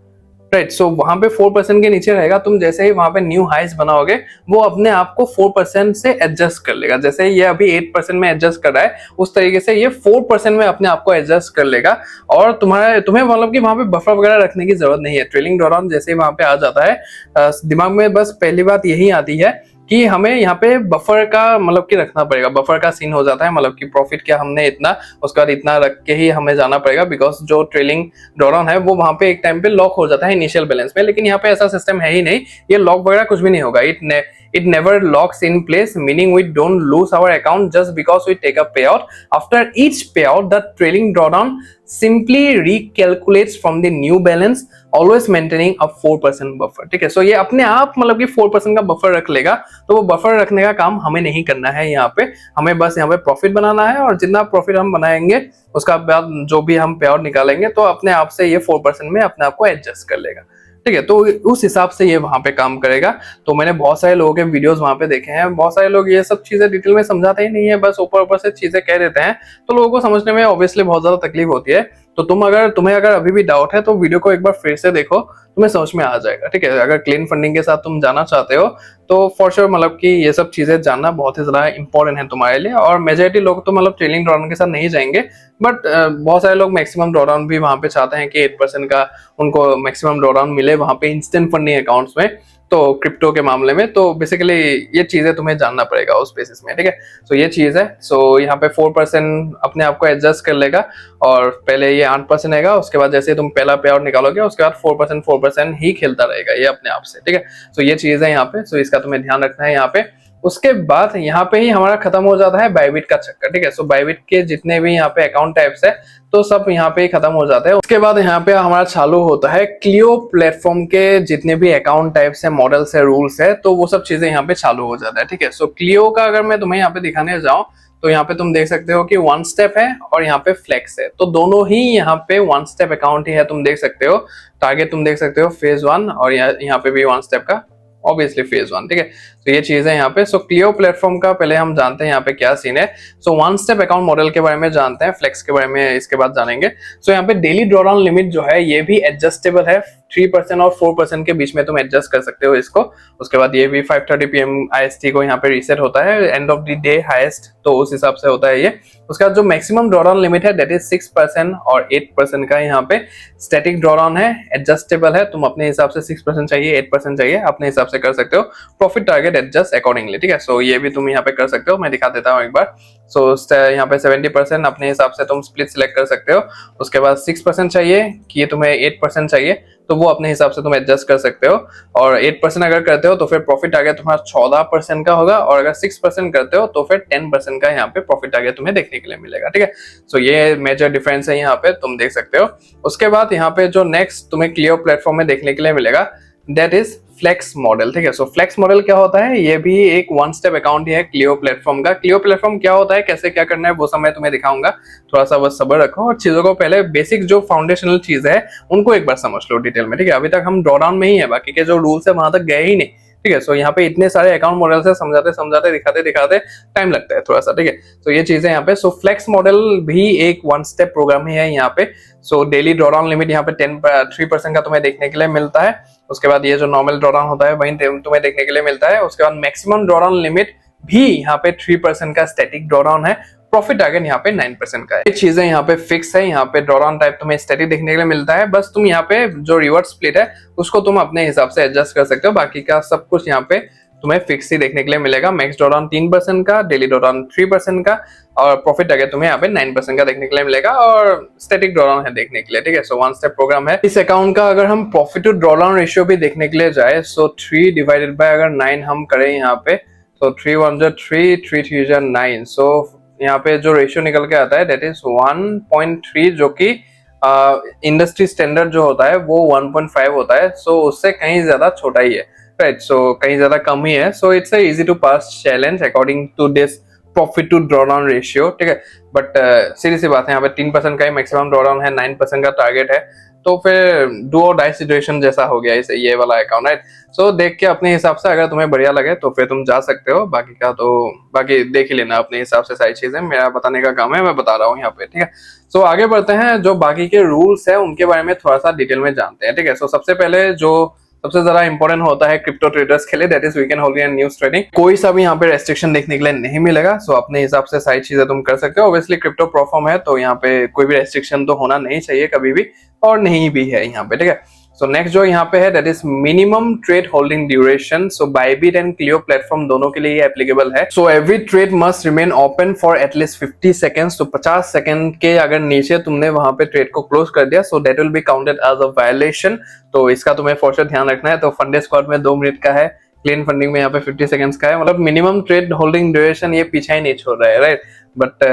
राइट। सो वहां पे 4% के नीचे रहेगा। तुम जैसे ही वहां पे न्यू हाइस बनाओगे, वो अपने आप को 4% से एडजस्ट कर लेगा। जैसे ये अभी 8% में एडजस्ट कर रहा है, उस तरीके से ये 4% में अपने आप को एडजस्ट कर लेगा। और तुम्हें मतलब कि वहां पे बफर वगैरह रखने की जरूरत नहीं है। ट्रेलिंग ड्रॉडाउन जैसे ही वहां पे आ जाता है, दिमाग में बस पहली बात यही आती है कि हमें यहाँ पे बफर का मतलब कि रखना पड़ेगा। बफर का सीन हो जाता है, मतलब कि प्रॉफिट क्या हमने इतना, उसका इतना रख के ही हमें जाना पड़ेगा, बिकॉज जो ट्रेलिंग ड्रॉडाउन है वो वहां पे एक टाइम पे लॉक हो जाता है इनिशियल बैलेंस में। लेकिन यहाँ पे ऐसा सिस्टम है ही नहीं, ये लॉक वगैरह कुछ भी नहीं होगा। It never locks in place, meaning we don't lose our account just because we take a payout. After each payout, the trailing drawdown simply recalculates from the new balance, always maintaining a 4% buffer, ठीक है। So ये अपने आप मतलब कि 4% का buffer रख लेगा, तो वो बफर रखने का काम हमें नहीं करना है। यहाँ पे हमें बस यहाँ पे प्रॉफिट बनाना है, और जितना प्रॉफिट हम बनाएंगे उसका बाद जो भी हम पेआउट निकालेंगे तो अपने आप से ये 4% में अपने आप को एडजस्ट कर लेगा, ठीक है। तो उस हिसाब से ये वहां पे काम करेगा। तो मैंने बहुत सारे लोगों के वीडियोस वहां पे देखे हैं, बहुत सारे लोग ये सब चीजें डिटेल में समझाते ही नहीं है, बस ऊपर ऊपर से चीजें कह देते हैं, तो लोगों को समझने में ऑब्वियसली बहुत ज्यादा तकलीफ होती है। तो तुम्हें अगर अभी भी डाउट है तो वीडियो को एक बार फिर से देखो, तुम्हें समझ में आ जाएगा, ठीक है। अगर क्लीन फंडिंग के साथ तुम जाना चाहते हो तो फॉर श्योर मतलब कि ये सब चीजें जानना बहुत ही ज्यादा इंपॉर्टेंट है तुम्हारे लिए। और मेजोरिटी लोग तो मतलब ट्रेलिंग ड्रॉडाउन के साथ नहीं जाएंगे, बट बहुत सारे लोग मैक्सिमम ड्रॉडाउन भी वहां पे चाहते हैं कि 8% का उनको मैक्सिमम ड्रॉडाउन मिले वहां पे इंस्टेंट फंडिंग अकाउंट्स में, तो क्रिप्टो के मामले में। तो बेसिकली ये चीजें तुम्हें जानना पड़ेगा उस बेसिस में, ठीक है। सो ये चीज है। सो यहाँ पे 4% अपने आप को एडजस्ट कर लेगा, और पहले ये 8% रहेगा, उसके बाद जैसे तुम पहला पे आउट निकालोगे उसके बाद 4% ही खेलता रहेगा ये अपने आप से, ठीक है। सो ये चीज है यहाँ पे। सो इसका तुम्हें ध्यान रखना है यहाँ पे। उसके बाद यहाँ पे ही हमारा खत्म हो जाता है बाइबिट का चक्कर, ठीक है। सो बाइबिट के जितने भी यहाँ पे अकाउंट टाइप्स है तो सब यहाँ पे ही खत्म हो जाते हैं। उसके बाद यहाँ पे हमारा चालू होता है क्लियो प्लेटफॉर्म के जितने भी अकाउंट टाइप्स है, मॉडल्स है, रूल्स है, तो वो सब चीजें यहाँ पे चालू हो जाता है, ठीक है। सो क्लियो का अगर मैं तुम्हें यहाँ पे दिखाने जाऊँ तो यहाँ पे तुम देख सकते हो कि वन स्टेप है और यहाँ पे फ्लेक्स है, तो दोनों ही यहाँ पे वन स्टेप अकाउंट ही है। तुम देख सकते हो टारगेट, तुम देख सकते हो फेज 1, और यहाँ पे भी वन स्टेप का ऑब्वियसली फेज 1, ठीक है। तो ये चीज है यहाँ पे। सो क्लियो प्लेटफॉर्म का पहले हम जानते हैं यहाँ पे क्या सीन है। So one step account model के बारे में जानते हैं, फ्लेक्स के बारे में इसके बाद जानेंगे। सो यहाँ पे डेली ड्रॉडाउन लिमिट जो है ये भी एडजस्टेबल है, 3% और 4% के बीच में तुम एडजस्ट कर सकते हो इसको। उसके बाद ये भी 5:30 PM IST को यहाँ पे रीसेट होता है, and of the day highest, तो उस हिसाब से होता है ये। उसका जो मैक्सिमम ड्रॉडाउन लिमिट है दैट इज 6% और 8% का यहाँ पे स्टैटिक ड्रॉडाउन है, एडजस्टेबल है। तुम अपने हिसाब से 6% चाहिए, 8% चाहिए, अपने हिसाब से कर सकते हो। प्रॉफिट टारगेट एडजस्ट अकॉर्डिंगली, ठीक है। सो ये भी तुम यहाँ पे कर सकते हो, मैं दिखा देता हूँ एक बार। सो यहाँ पे 70% अपने हिसाब से तुम स्प्लिट सिलेक्ट कर सकते हो। उसके बाद 6% चाहिए कि तुम्हें 8% चाहिए, तो वो अपने हिसाब से तुम एडजस्ट कर सकते हो। और 8% अगर करते हो तो फिर प्रॉफिट टारगेट तुम्हारा 14% का होगा, और अगर 6% करते हो तो फिर 10% का यहाँ पे प्रॉफिट टारगेट तुम्हें देखने के लिए मिलेगा, ठीक है। सो ये मेजर डिफरेंस है यहाँ पे, तुम देख सकते हो। उसके बाद यहाँ पे जो नेक्स्ट तुम्हें क्लियो प्लेटफॉर्म में देखने के लिए मिलेगा दैट इज फ्लेक्स मॉडल। ठीक है, सो फ्लेक्स मॉडल क्या होता है, ये भी एक वन स्टेप अकाउंट ही है क्लियो प्लेटफॉर्म का। क्लियो प्लेटफॉर्म क्या होता है, कैसे क्या करना है, वो सब मैं तुम्हें दिखाऊंगा। थोड़ा सा बस सब्र रखो और चीजों को पहले बेसिक जो फाउंडेशनल चीज है उनको एक बार समझ लो डिटेल में। ठीक है, अभी तक हम ड्रॉडाउन में ही है, बाकी के जो रूल्स है वहां तक गए ही नहीं। ठीक है, सो यहाँ पे इतने सारे अकाउंट मॉडल है, समझाते समझाते दिखाते दिखाते टाइम लगता है थोड़ा सा। ठीक है, तो ये चीजें यहाँ पे। सो फ्लेक्स मॉडल भी एक वन स्टेप प्रोग्राम ही है यहाँ पे। सो डेली ड्रॉडाउन लिमिट यहाँ पे 3% का तुम्हें देखने के लिए मिलता है। उसके बाद ये जो नॉर्मल ड्रॉडाउन होता है वही तुम्हें देखने के लिए मिलता है। उसके बाद मैक्सिमम ड्रॉडाउन लिमिट भी यहाँ पे 3% का स्टैटिक ड्रॉडाउन है। प्रॉफिट टारगेट यहाँ पे 9% का है। ये चीजें यहाँ पे फिक्स है। यहाँ पे ड्रॉडाउन टाइप तुम्हें स्टैटिक देखने के लिए मिलता है, बस तुम यहाँ पे जो रिवर्स स्प्लिट है उसको तुम अपने हिसाब से एडजस्ट कर सकते हो। बाकी का सब कुछ यहाँ पे तुम्हें फिक्स ही देखने के लिए मिलेगा। मैक्स ड्रॉडाउन 3% का, डेली ड्रॉडाउन 3% का, और प्रॉफिट टारगेट तुम्हें यहाँ पे 9% का देखने के लिए मिलेगा, और स्टैटिक ड्रॉडाउन है देखने के लिए। ठीक है, सो वन स्टेप प्रोग्राम है इस अकाउंट का। अगर हम प्रॉफिट टू ड्रॉडाउन रेशियो भी देखने के लिए जाए, सो 3 डिवाइडेड बाय अगर 9 हम करें यहाँ पे, तो 3 1 3, 3 3 9, सो यहाँ पे जो रेशियो निकल के आता है दैट इज 1.3, जो कि इंडस्ट्री स्टैंडर्ड जो होता है वो 1.5 होता है। सो उससे कहीं ज्यादा छोटा ही है, राइट, सो कहीं ज्यादा कम ही है। So it's easy to pass challenge according to this profit to drawdown ratio. ठीक है, बट सीधी सी बात है, यहाँ पे 3% का ही मैक्सिमम ड्रॉडाउन है, 9% का टारगेट है, तो फिर डू और डाई सिचुएशन जैसा हो गया इसे ये वाला अकाउंट, राइट। सो देख के अपने हिसाब से अगर तुम्हें बढ़िया लगे तो फिर तुम जा सकते हो, बाकी का तो बाकी देख ही लेना अपने हिसाब से। सारी चीजें मेरा बताने का काम है, मैं बता रहा हूँ यहाँ पे। ठीक है, सो आगे बढ़ते हैं, जो बाकी के रूल्स है उनके बारे में थोड़ा सा डिटेल में जानते हैं। ठीक है, सो सबसे पहले जो सबसे ज्यादा इंपॉर्टेंट होता है क्रिप्टो ट्रेडर्स के लिए, that is weekend Holi and news trading. कोई सा भी यहाँ पे रेस्ट्रिक्शन देखने के लिए नहीं मिलेगा। सो अपने हिसाब से सारी चीजें तुम कर सकते हो। ऑब्वियसली क्रिप्टो प्लेटफॉर्म है तो यहाँ पे कोई भी रेस्ट्रिक्शन तो होना नहीं चाहिए कभी भी, और नहीं भी है यहाँ पे। ठीक है, सो नेक्स्ट जो यहाँ पे है that is minimum trade holding duration. So Bybit and Cleo platform दोनों के लिए ये एप्लीकेबल है। So every trade must remain open for at least 50 seconds. तो 50 सेकंड के अगर नीचे तुमने वहां पे ट्रेड को क्लोज कर दिया, so that will be counted as a violation. तो इसका तुम्हें फॉर श्योर ध्यान रखना है। तो फंडे स्क्वाड में 2 मिनट का है, क्लीन फंडिंग में यहाँ पे 50 सेकंड्स का है। मतलब मिनिमम ट्रेड होल्डिंग ड्यूरेशन ये पीछे ही नहीं छोड़ रहा है, राइट। बट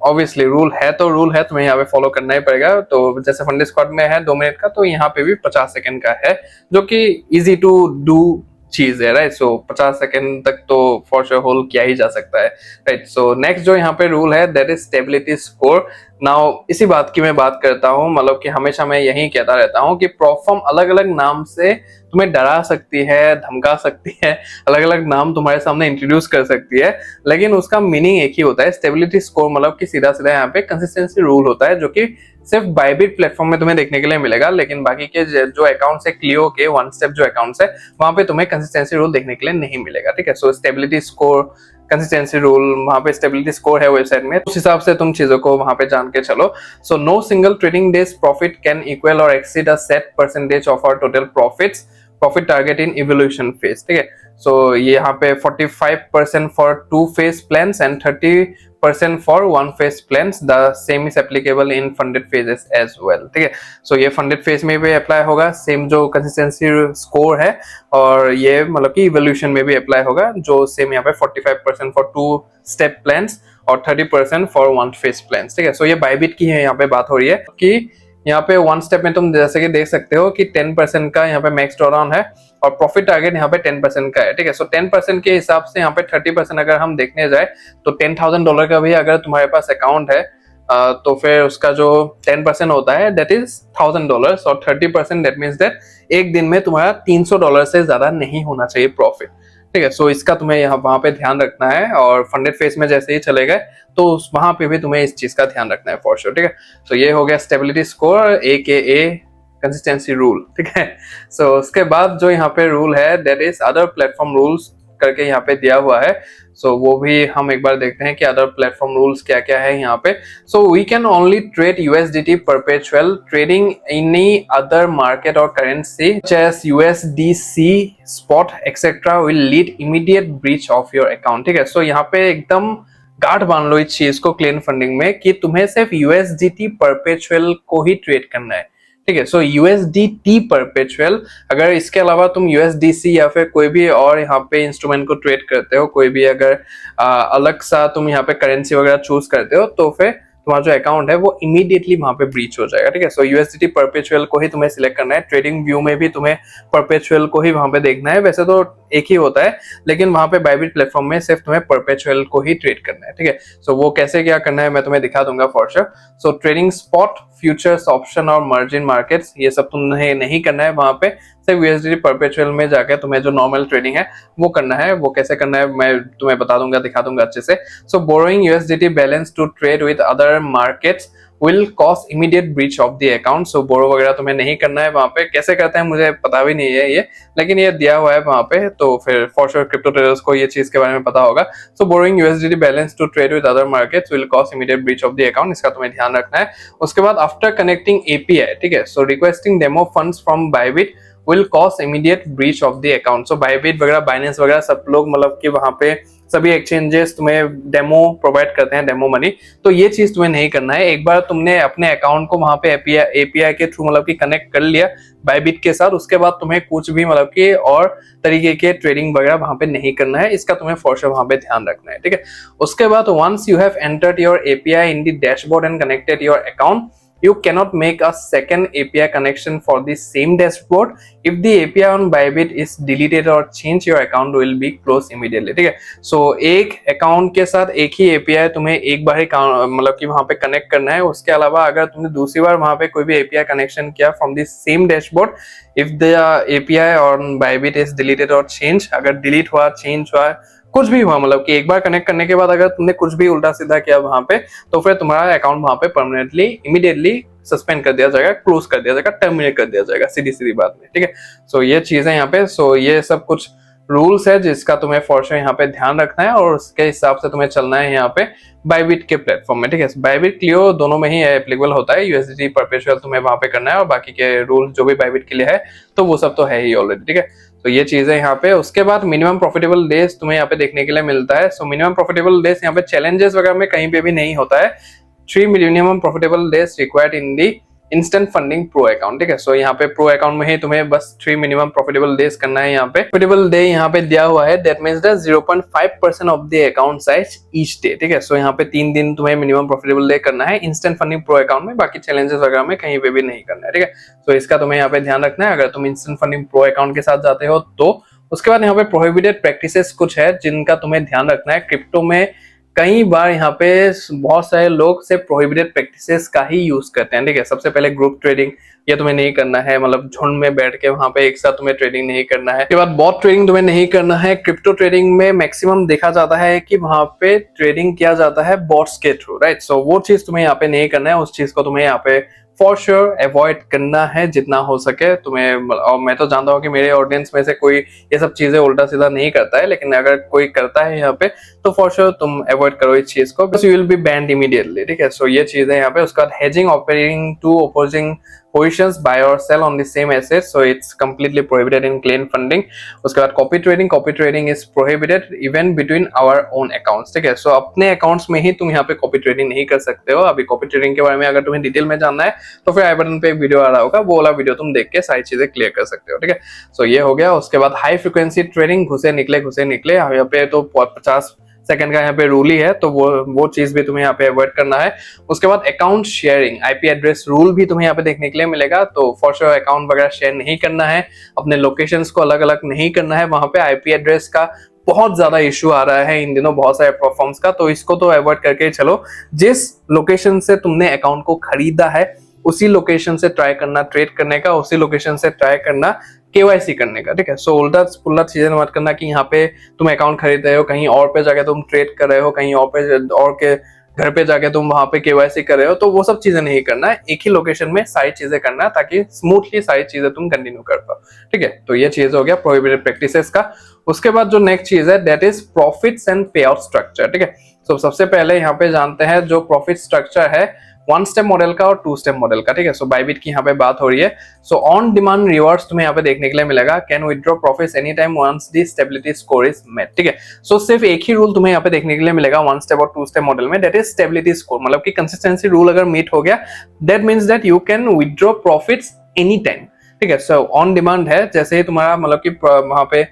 ऑब्वियसली रूल है तो रूल है, तुम्हें यहाँ पे फॉलो करना ही पड़ेगा। तो जैसे फंडे स्क्वाड में है 2 मिनट का, तो यहाँ पे भी 50 सेकंड का है, जो कि इजी टू डू चीज है, राइट। सो 50 सेकंड तक तो फॉर श्योर होल्ड किया ही जा सकता है, राइट। सो नेक्स्ट जो यहाँ पे रूल है that is stability score. Now इसी बात की मैं बात करता हूँ, मतलब कि हमेशा मैं यही कहता रहता हूँ कि प्रोफॉर्म अलग अलग नाम से तुम्हें डरा सकती है, धमका सकती है, अलग अलग नाम तुम्हारे सामने इंट्रोड्यूस कर सकती है, लेकिन उसका मीनिंग एक ही होता है। स्टेबिलिटी स्कोर मतलब कि सीधा सीधा यहाँ पे कंसिस्टेंसी रूल होता है, जो कि सिर्फ बाइबिट प्लेटफॉर्म में तुम्हें देखने के लिए मिलेगा, लेकिन बाकी के जो अकाउंट्स है क्लियो के वन स्टेप जो अकाउंट्स है वहां पे तुम्हें कंसिस्टेंसी रूल देखने के लिए नहीं मिलेगा। ठीक है, so stability score, consistency rule, वहां पे स्टेबिलिटी स्कोर है वेबसाइट में, उस हिसाब से तुम चीजों को वहां पे जान के चलो। So no single trading days profit can equal और exceed a set percentage of our total profits, profit target in evolution phase. ठीक है, सो ये यहाँ पे 45% for 2 phase plans and 30% for 1 phase plans. The same is applicable in funded phases as well. ठीक है, so ये funded phase में भी अप्लाई होगा सेम जो कंसिस्टेंसी स्कोर है, और ये मतलब कि इवोल्यूशन में भी अप्लाई होगा, जो सेम यहाँ पे 45% फॉर 2 स्टेप प्लान्स और 30% फॉर 1 फेज प्लान्स। ठीक है, सो ये बाइबिट की है यहाँ पे बात हो रही है कि यहाँ पे 1 स्टेप में तुम जैसे कि देख सकते हो कि 10% का यहाँ पे मैक्स ड्रॉडाउन है, और प्रॉफिट टारगेट यहाँ पे 10% का है। ठीक है, सो 10% के हिसाब से यहाँ पे 30% अगर हम देखने जाए तो $10,000 का भी अगर तुम्हारे पास अकाउंट है, तो फिर उसका जो 10% होता है दैट इज $1,000, और 30% दैट मीन्स दैट एक दिन में तुम्हारा $300 से ज्यादा नहीं होना चाहिए प्रॉफिट। ठीक है, सो इसका तुम्हें यहाँ वहां पे ध्यान रखना है, और फंडेड फेज में जैसे ही चले गए तो वहां पे भी तुम्हें इस चीज का ध्यान रखना है फॉर श्योर। ठीक है, सो ये हो गया stability score AKA consistency rule. ठीक है, सो उसके बाद जो यहाँ पे रूल है that is other platform rules करके यहाँ पे दिया हुआ है। सो वो भी हम एक बार देखते हैं कि अदर प्लेटफॉर्म रूल्स क्या क्या है यहाँ पे। So we can only trade USDT perpetual, trading any other market और करेंसी जैस USDC spot etcetera will lead immediate breach of your account. ठीक है, सो यहाँ पे एकदम गांठ बांध लो इस चीज को क्लीन फंडिंग में कि तुम्हें सिर्फ USDT परपेचुअल को ही ट्रेड करना है। ठीक है, सो USDT परपेचुअल, अगर इसके अलावा तुम USDC या फिर कोई भी और यहाँ पे इंस्ट्रूमेंट को ट्रेड करते हो, कोई भी अगर अलग सा तुम यहाँ पे करेंसी वगैरह चूज करते हो, तो फिर तुम्हारा जो अकाउंट है वो इमीडिएटली वहां पे ब्रीच हो जाएगा, ठीक है। सो यूएसडीटी परपेचुअल को ही तुम्हें सिलेक्ट करना है, ट्रेडिंग व्यू में भी तुम्हें परपेचुअल को ही वहां पे देखना है, वैसे तो एक ही होता है लेकिन वहां पे बाइबिट प्लेटफॉर्म में सिर्फ तुम्हें परपेचुअल को ही ट्रेड करना है, ठीक है। सो वो कैसे क्या करना है मैं तुम्हें दिखा दूंगा for sure. So trading spot, futures, option और मार्जिन मार्केट्स ये सब तुम्हें नहीं करना है वहां पे, सिर्फ यूएसडीटी परपेचुअल में जाकर तुम्हें जो नॉर्मल ट्रेडिंग है वो करना है। वो कैसे करना है मैं तुम्हें बता दूंगा, दिखा दूंगा अच्छे से। So borrowing USDT balance to trade with other markets will cause immediate breach of the account। so borrow वगैरह तुम्हें नहीं करना है वहां पे, कैसे करते हैं मुझे पता भी नहीं है ये, लेकिन ये दिया हुआ है वहां पे, तो फिर फॉर श्योर क्रिप्टो ट्रेडर्स को ये चीज के बारे में पता होगा। So borrowing USDT balance to trade with other markets will cause immediate breach of the account, इसका तुम्हें ध्यान रखना है। उसके बाद आफ्टर कनेक्टिंग एपीआई, ठीक है, so requesting demo funds from Bybit will cause immediate breach of the account। so Bybit वगैरह, बाइनेंस वगैरह सब लोग मतलब कि वहां पे सभी एक्सचेंजेस तुम्हें डेमो प्रोवाइड करते हैं, डेमो मनी, तो ये चीज तुम्हें नहीं करना है। एक बार तुमने अपने अकाउंट को वहां पे एपीआई के थ्रू मतलब कि कनेक्ट कर लिया बाइबिट के साथ, उसके बाद तुम्हें कुछ भी मतलब कि और तरीके के ट्रेडिंग वगैरह वहां पे नहीं करना है, इसका तुम्हें फॉर श्योर वहां पे ध्यान रखना है, ठीक है। उसके बाद once you have entered your API in the dashboard and connected your account, you cannot make a second API connection for the same dashboard if the API on Bybit is deleted or changed, your account will be closed immediately, ठीक है। सो एक account के साथ एक ही API तुम्हें एक बार ही मतलब कि वहां पे कनेक्ट करना है, उसके अलावा अगर तुमने दूसरी बार वहां पे कोई भी API कनेक्शन किया from the same dashboard, if the API on Bybit is deleted or changed, अगर डिलीट हुआ, चेंज हुआ, कुछ भी हुआ, मतलब कि एक बार कनेक्ट करने के बाद अगर तुमने कुछ भी उल्टा सीधा किया वहां पे, तो फिर तुम्हारा अकाउंट वहां पे परमानेंटली इमीडिएटली सस्पेंड कर दिया जाएगा, क्लोज कर दिया जाएगा, टर्मिनेट कर दिया जाएगा, सीधी सीधी बात में, ठीक है। सो ये चीजें यहाँ पे, सो ये सब कुछ रूल्स है जिसका तुम्हें फॉर श्योर यहाँ पे ध्यान रखना है और उसके हिसाब से तुम्हें चलना है यहाँ पे बाइबिट के प्लेटफॉर्म में, ठीक है। बाइबिट क्लियो दोनों में ही एप्लीकेबल होता है, यूएसडीटी परपेचुअल तुम्हें वहां पे करना है और बाकी के रूल जो भी बाइबिट के लिए है तो वो सब तो है ही ऑलरेडी, ठीक है। तो ये चीजें यहाँ पे। उसके बाद मिनिमम प्रॉफिटेबल डेज तुम्हें यहाँ पे देखने के लिए मिलता है। सो मिनिमम प्रॉफिटेबल डेज यहाँ पे चैलेंजेस वगैरह में कहीं पे भी नहीं होता है। 3 minimum profitable days required in the instant funding pro account, ठीक है। सो यहाँ पे प्रो अकाउंट में ही तुम्हें बस 3 मिनिमम प्रॉफिटेबल डेज करना है। यहाँ पे प्रॉफिटेबल डे यहाँ पे दिया हुआ है, that means that 0.5% of the account size each day, ठीक है। सो यहाँ पे 3 दिन तुम्हें मिनिमम प्रॉफिटेबल डे करना है इंस्टेंट फंडिंग प्रो अकाउंट में, बाकी चैलेंजेस वगैरह में कहीं पे भी नहीं करना है, ठीक है। सो इसका तुम्हें यहाँ पे ध्यान रखना है अगर तुम इंस्टेंट फंडिंग प्रो अकाउंट के साथ जाते हो तो। उसके बाद यहाँ पे प्रोहिबिटेड प्रैक्टिसेस कुछ है जिनका तुम्हें ध्यान रखना है। क्रिप्टो में कई बार यहाँ पे बहुत सारे लोग से प्रोहिबिटेड प्रैक्टिसेस का ही यूज करते हैं, ठीक है। सबसे पहले ग्रुप ट्रेडिंग, ये तुम्हें नहीं करना है, मतलब झुंड में बैठ के वहां पे एक साथ तुम्हें ट्रेडिंग नहीं करना है। उसके बाद बॉट ट्रेडिंग तुम्हें नहीं करना है। क्रिप्टो ट्रेडिंग में मैक्सिमम देखा जाता है कि वहां पे ट्रेडिंग किया जाता है बॉट्स के थ्रू, राइट। सो वो चीज तुम्हें यहाँ पे नहीं करना है, उस चीज को तुम्हें यहाँ पे फॉर श्योर अवॉइड करना है जितना हो सके तुम्हें। और मैं तो जानता हूँ कि मेरे ऑडियंस में से कोई ये सब चीजें उल्टा सीधा नहीं करता है, लेकिन अगर कोई करता है यहाँ पे तो फॉर श्योर तुम अवॉइड करो इस चीज को, you will be band immediately, ठीक है। सो ये चीजें यहाँ पे। उसके बाद hedging, operating to opposing positions, buy or sell on the same asset, so it's completely prohibited in clean funding। उसके बाद copy trading is prohibited even between our own accounts, ठीक है। सो अपने अकाउंट्स में ही तुम यहाँ पे कॉपी ट्रेडिंग नहीं कर सकते हो। अभी कॉपी ट्रेडिंग के बारे में अगर तुम्हें डिटेल में जानना है तो फिर आई बटन पे एक वीडियो आ रहा होगा, वो वाला वीडियो तुम देख के सारी चीजें क्लियर कर सकते हो, ठीक है। सो ये हो गया। उसके बाद हाई फ्रिक्वेंसी ट्रेडिंग, घुसे निकले, यहाँ पे तो 50 सेकंड का यहाँ पे रूल ही है, तो वो चीज भी तुम्हें यहाँ पे अवॉइड करना है। उसके बाद account sharing, IP address rule भी तुम्हें यहाँ पे देखने के लिए मिलेगा, तो फॉर श्योर अकाउंट वगैरह शेयर नहीं करना है, अपने लोकेशंस को अलग अलग नहीं करना है। वहां पे आईपी एड्रेस का बहुत ज्यादा इश्यू आ रहा है इन दिनों बहुत सारे प्लेटफॉर्म्स का, तो इसको तो अवॉइड करके चलो। जिस लोकेशन से तुमने अकाउंट को खरीदा है उसी लोकेशन से ट्राई करना ट्रेड करने का, उसी लोकेशन से ट्राई करना केवाईसी करने का, ठीक है। सो उल्टा पुल्टा चीजें मत करना कि यहाँ पे तुम अकाउंट खरीद रहे हो, कहीं और पे जाके तुम ट्रेड कर रहे हो, कहीं और पे और के घर पे जाके तुम वहां पे केवाईसी कर रहे हो, तो वो सब चीजें नहीं करना है। एक ही लोकेशन में सारी चीजें करना है ताकि स्मूथली सारी चीजें तुम कंटिन्यू कर पाओ, ठीक है। तो ये चीज हो गया प्रोहिबिटेड प्रैक्टिसेस का। उसके बाद जो नेक्स्ट चीज है दैट इज प्रॉफिट्स एंड पे आउट स्ट्रक्चर, ठीक है। सो सबसे पहले यहाँ पे जानते हैं जो प्रॉफिट स्ट्रक्चर है 1 स्टेप मॉडल का और 2 स्टेप मॉडल का, ठीक है। सो बाइबिट की यहाँ पे बात हो रही है। सो ऑन डिमांड रिवॉर्ड्स तुम्हें यहाँ पे देखने के लिए मिलेगा, can withdraw profits any time once the stability score is met, ठीक है। सो सिर्फ एक ही रूल तुम्हें यहाँ पे देखने के लिए मिलेगा 1 स्टेप और 2 स्टेप मॉडल में, दैट इज स्टेबिलिटी स्कोर, मतलब कि कंसिस्टेंसी रूल अगर मीट हो गया that means that you can withdraw profits any time, ठीक है। सो ऑन डिमांड है, जैसे ही तुम्हारा मतलब कि वहां पे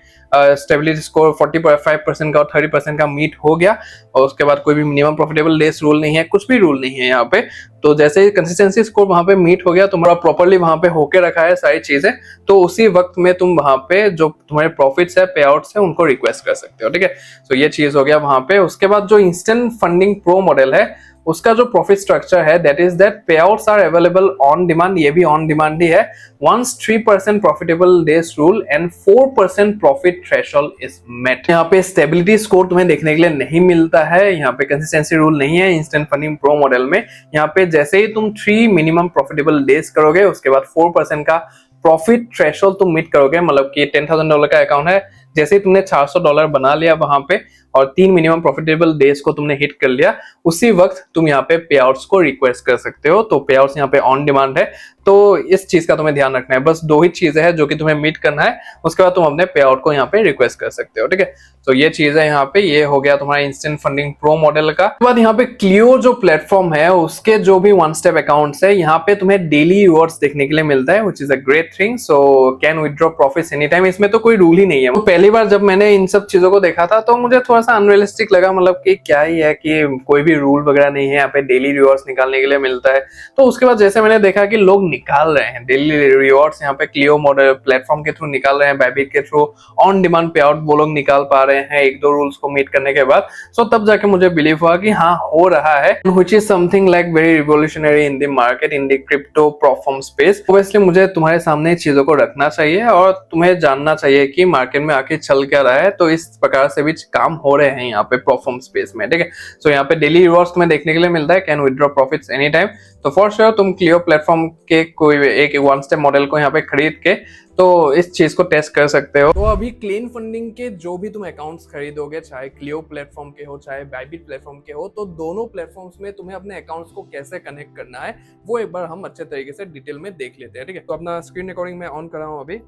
स्टेबिलिटी स्कोर 45% का और 30% का मीट हो गया, और उसके बाद कोई भी मिनिमम प्रॉफिटेबल डेज रूल नहीं है, कुछ भी रूल नहीं है यहाँ पे। तो जैसे ही कंसिस्टेंसी स्कोर वहां पे मीट हो गया, तुम्हारा प्रॉपरली वहां पे होके रखा है सारी चीजें, तो उसी वक्त में तुम वहां पे जो तुम्हारे प्रॉफिट्स है, पे आउट्स है, उनको रिक्वेस्ट कर सकते हो, ठीक है। तो ये चीज हो गया वहां पे। उसके बाद जो इंस्टेंट फंडिंग प्रो मॉडल है, उसका जो प्रॉफिट स्ट्रक्चर है, that is that payouts are available on demand, ये भी ऑन डिमांड ही है। Once 3% profitable days rule and 4% profit threshold is met. यहाँ पे स्टेबिलिटी स्कोर तुम्हें देखने के लिए नहीं मिलता है, यहाँ पे कंसिस्टेंसी रूल नहीं है इंस्टेंट फंडिंग प्रो मॉडल में। यहाँ पे जैसे ही तुम 3 मिनिमम प्रॉफिटेबल डेज करोगे, उसके बाद 4% का प्रॉफिट थ्रेशोल्ड तुम मीट करोगे, मतलब कि $10,000 का अकाउंट है, जैसे ही तुमने $400 बना लिया वहां पे और 3 मिनिमम प्रॉफिटेबल डेज को तुमने हिट कर लिया, उसी वक्त तुम यहाँ पे पे आउट्स को रिक्वेस्ट कर सकते हो। तो पे आउट्स यहाँ पे ऑन डिमांड है, तो इस चीज का तुम्हें ध्यान रखना है। बस 2 ही चीजें हैं जो कि तुम्हें मीट करना है, उसके बाद तुम अपने पे आउट को यहाँ पे रिक्वेस्ट कर सकते हो, ठीक है। तो ये चीज है यहाँ पे, ये हो गया तुम्हारा इंस्टेंट फंडिंग प्रो मॉडल का। उसके बाद यहाँ पे क्लियो जो प्लेटफॉर्म है, उसके जो भी वन स्टेप अकाउंट्स है, यहाँ पे तुम्हें डेली रिवॉर्ड्स देखने के लिए मिलता है, which is a great thing. So can withdraw profits any time, इसमें तो कोई रूल ही नहीं है। तो पहली बार जब मैंने इन सब चीजों को देखा था तो मुझे थोड़ा सा अनरियलिस्टिक लगा, मतलब कि क्या ही है कि कोई भी रूल वगैरह नहीं है, यहाँ पे डेली रिवॉर्ड्स निकालने के लिए मिलता है। तो उसके बाद जैसे मैंने देखा कि लोग निकाल रहे हैं डेली रिवॉर्ड्स, यहाँ पे क्लियो मॉडल प्लेटफॉर्म के थ्रू निकाल रहे हैं, बायबिट के थ्रू ऑन डिमांड पे आउट वो लोग निकाल पा रहे हैं 1-2 रूल्स को मीट करने के बाद। सो तब जाके मुझे बिलीव हुआ कि हाँ, हो रहा है, which is something like very revolutionary in the market, in the crypto platform space. Obviously मुझे तुम्हारे सामने चीजों को रखना चाहिए और तुम्हें जानना चाहिए कि मार्केट में आके चल क्या रहा है। तो इस प्रकार से भी काम हो रहे हैं यहाँ पे प्लेटफॉर्म स्पेस में, ठीक है। सो यहाँ पे डेली रिवॉर्ड्स तुम्हें देखने के लिए मिलता है, can withdraw profits any time. तो फॉर श्योर तुम क्लियो प्लेटफॉर्म के कोई एक वन स्टेप मॉडल को यहाँ पे खरीद के तो इस चीज को टेस्ट कर सकते हो। तो अभी क्लीन फंडिंग के जो भी तुम अकाउंट्स खरीदोगे, चाहे क्लियो प्लेटफॉर्म के हो चाहे बायबिट प्लेटफॉर्म के हो, तो दोनों प्लेटफॉर्म्स में तुम्हें अपने अकाउंट्स को कैसे कनेक्ट करना है वो एक बार हम अच्छे तरीके से डिटेल में देख लेते हैं, ठीक है। तो अपना स्क्रीन रिकॉर्डिंग में ऑन कर रहा हूँ अभी।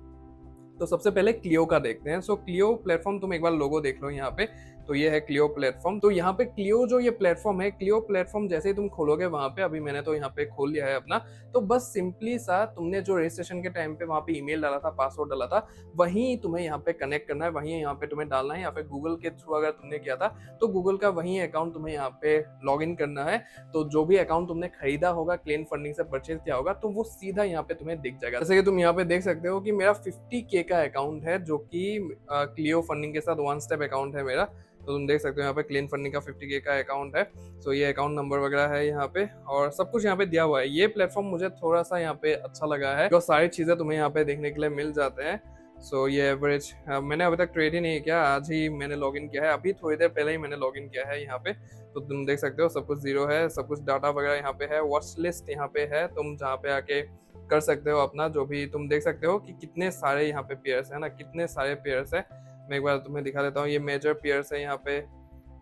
तो सबसे पहले क्लियो का देखते हैं। सो क्लियो प्लेटफॉर्म तुम एक बार लोगो देख लो यहाँ पे, तो ये है क्लियो प्लेटफॉर्म। तो यहाँ पे क्लियो जो ये प्लेटफॉर्म है, क्लियो प्लेटफॉर्म जैसे ही तुम खोलोगे वहां पे, अभी मैंने तो यहाँ पे खोल लिया है अपना, तो बस सिंपली सा तुमने जो रजिस्ट्रेशन के टाइम पे वहां पे ईमेल डाला था, पासवर्ड डाला था, वहीं तुम्हें यहाँ पे कनेक्ट करना है, वहीं यहाँ पे तुम्हें डालना है। या फिर गूगल के थ्रू अगर तुमने किया था तो गूगल का वही अकाउंट तुम्हें यहाँ पे लॉग इन करना है। तो जो भी अकाउंट तुमने खरीदा होगा, क्लीन फंडिंग से परचेज किया होगा, तो वो सीधा यहाँ पे तुम्हें दिख जाएगा। जैसे कि तुम यहाँ पे देख सकते हो कि मेरा 50K का अकाउंट है, जो कि क्लियो फंडिंग के साथ वन स्टेप अकाउंट है मेरा। तो तुम देख सकते हो यहाँ पे क्लीन फंडिंग का 50K का अकाउंट है। सो ये अकाउंट नंबर वगैरह है यहाँ पे, और सब कुछ यहाँ पे दिया हुआ है। ये प्लेटफॉर्म मुझे थोड़ा सा यहाँ पे अच्छा लगा है, जो सारी चीजें तुम्हें यहाँ पे देखने के लिए मिल जाते हैं। सो ये एवरेज मैंने अभी तक ट्रेड ही नहीं किया, आज ही मैंने लॉगिन किया है, अभी थोड़ी देर पहले ही मैंने लॉगिन किया है यहाँ पे। तो तुम देख सकते हो सब कुछ जीरो है, सब कुछ डाटा वगैरह यहाँ पे है, वॉच लिस्ट यहाँ पे है, तुम जहाँ पे आके कर सकते हो अपना जो भी। तुम देख सकते हो कि कितने सारे यहाँ पे पेयर्स है ना, कितने सारे पेयर्स है। मैं एक बार तुम्हें दिखा देता हूँ। ये मेजर पेयर्स है यहाँ पे,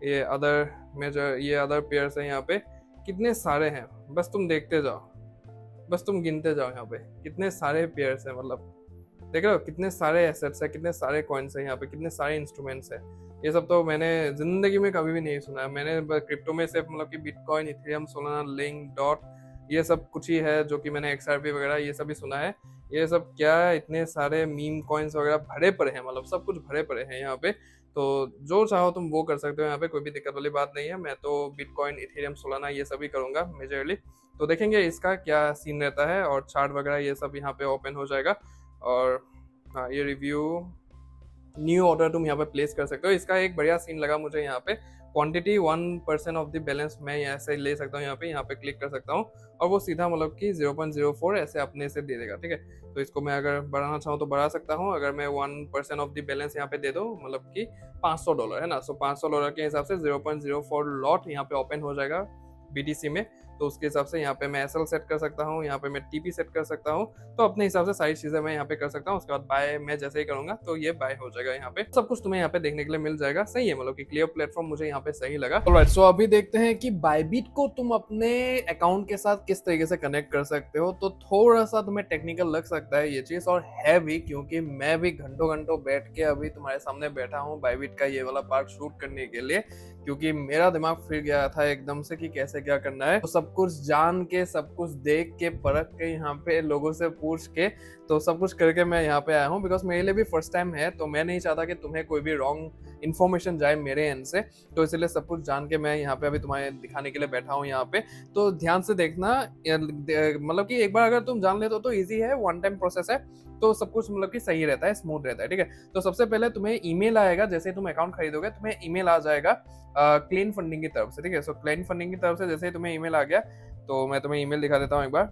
ये अदर मेजर, ये अदर पेयर्स है यहाँ पे, कितने सारे हैं। बस तुम देखते जाओ, बस तुम गिनते जाओ यहाँ पे कितने सारे पेयर्स है। मतलब देख रहे हो कितने सारे एसेट्स है, कितने सारे कॉइन्स है यहाँ पे, कितने सारे इंस्ट्रूमेंट्स है। ये सब तो मैंने जिंदगी में कभी भी नहीं सुना है। मैंने क्रिप्टो में सिर्फ मतलब कि bitcoin, Ethereum, Solana, link, dot, ये सब कुछ ही है जो कि मैंने XRP वगैरह ये सब ही सुना है। ये सब क्या है, इतने सारे मीम कॉइन्स वगैरह भरे पड़े हैं, मतलब सब कुछ भरे पड़े हैं यहाँ पे। तो जो चाहो तुम वो कर सकते हो यहाँ पे, कोई भी दिक्कत वाली बात नहीं है। मैं तो बिटकॉइन, इथेरियम, सोलाना ये सब ही करूंगा मेजरली। तो देखेंगे इसका क्या सीन रहता है, और चार्ट वगैरह ये सब यहाँ पे ओपन हो जाएगा। और हाँ, ये रिव्यू न्यू ऑर्डर तुम यहाँ पे प्लेस कर सकते हो। इसका एक बढ़िया सीन लगा मुझे यहाँ पे, क्वांटिटी 1% ऑफ द बैलेंस मैं ऐसे ले सकता हूँ। यहाँ पे क्लिक कर सकता हूँ और वो सीधा मतलब कि 0.04 ऐसे अपने से दे देगा, ठीक है। तो इसको मैं अगर बढ़ाना चाहूँ तो बढ़ा सकता हूँ। अगर मैं 1% ऑफ द बैलेंस यहाँ पे दे दूँ, मतलब कि $500 है ना, सो $500 के हिसाब से 0.04 लॉट यहाँ पे ओपन हो जाएगा BTC में। तो उसके हिसाब से यहाँ पे मैं SL सेट कर सकता हूँ, यहाँ पे मैं TP सेट कर सकता हूँ। तो अपने हिसाब से सारी चीजें मैं यहाँ पे कर सकता हूँ। उसके बाद बाय मैं जैसे ही करूंगा तो ये बाय हो जाएगा। यहाँ पे सब कुछ तुम्हें यहाँ पे देखने के लिए मिल जाएगा। सही है, मतलब कि क्लियर प्लेटफॉर्म मुझे यहाँ पे सही लगा। ऑलराइट, सो अभी देखते हैं कि बायबिट को तुम अपने अकाउंट के साथ किस तरीके से कनेक्ट कर सकते हो। तो थोड़ा सा तुम्हें टेक्निकल लग सकता है ये चीज, और है भी, क्योंकि मैं भी घंटों घंटों बैठ के अभी तुम्हारे सामने बैठा हूँ बायबिट का ये वाला पार्ट शूट करने के लिए, क्योंकि मेरा दिमाग फिर गया था एकदम से कि कैसे क्या करना है। तो सब सब कुछ जान के, सब कुछ देख के, परख के, यहाँ पे लोगों से पूछ के, तो सब कुछ करके मैं यहाँ पे आया हूँ। बिकॉज मेरे लिए भी फर्स्ट टाइम है, तो मैं नहीं चाहता कि तुम्हें कोई भी रॉन्ग इन्फॉर्मेशन जाए मेरे एंड से, तो इसलिए सब कुछ जान के मैं यहाँ पे अभी तुम्हें दिखाने के लिए बैठा हूँ यहाँ पे। तो ध्यान से देखना, मतलब कि एक बार अगर तुम जान लेते हो तो ईजी है, वन टाइम प्रोसेस है, तो सब कुछ मतलब कि सही रहता है, स्मूथ रहता है, ठीक है। तो सबसे पहले तुम्हें ईमेल आएगा, जैसे तुम अकाउंट खरीदोगे तुम्हें ईमेल आ जाएगा क्लीन फंडिंग की तरफ से, ठीक है। सो क्लीन फंडिंग की तरफ से जैसे ही तुम्हें ईमेल आ गया, तो मैं तुम्हें ईमेल दिखा देता हूँ एक बार।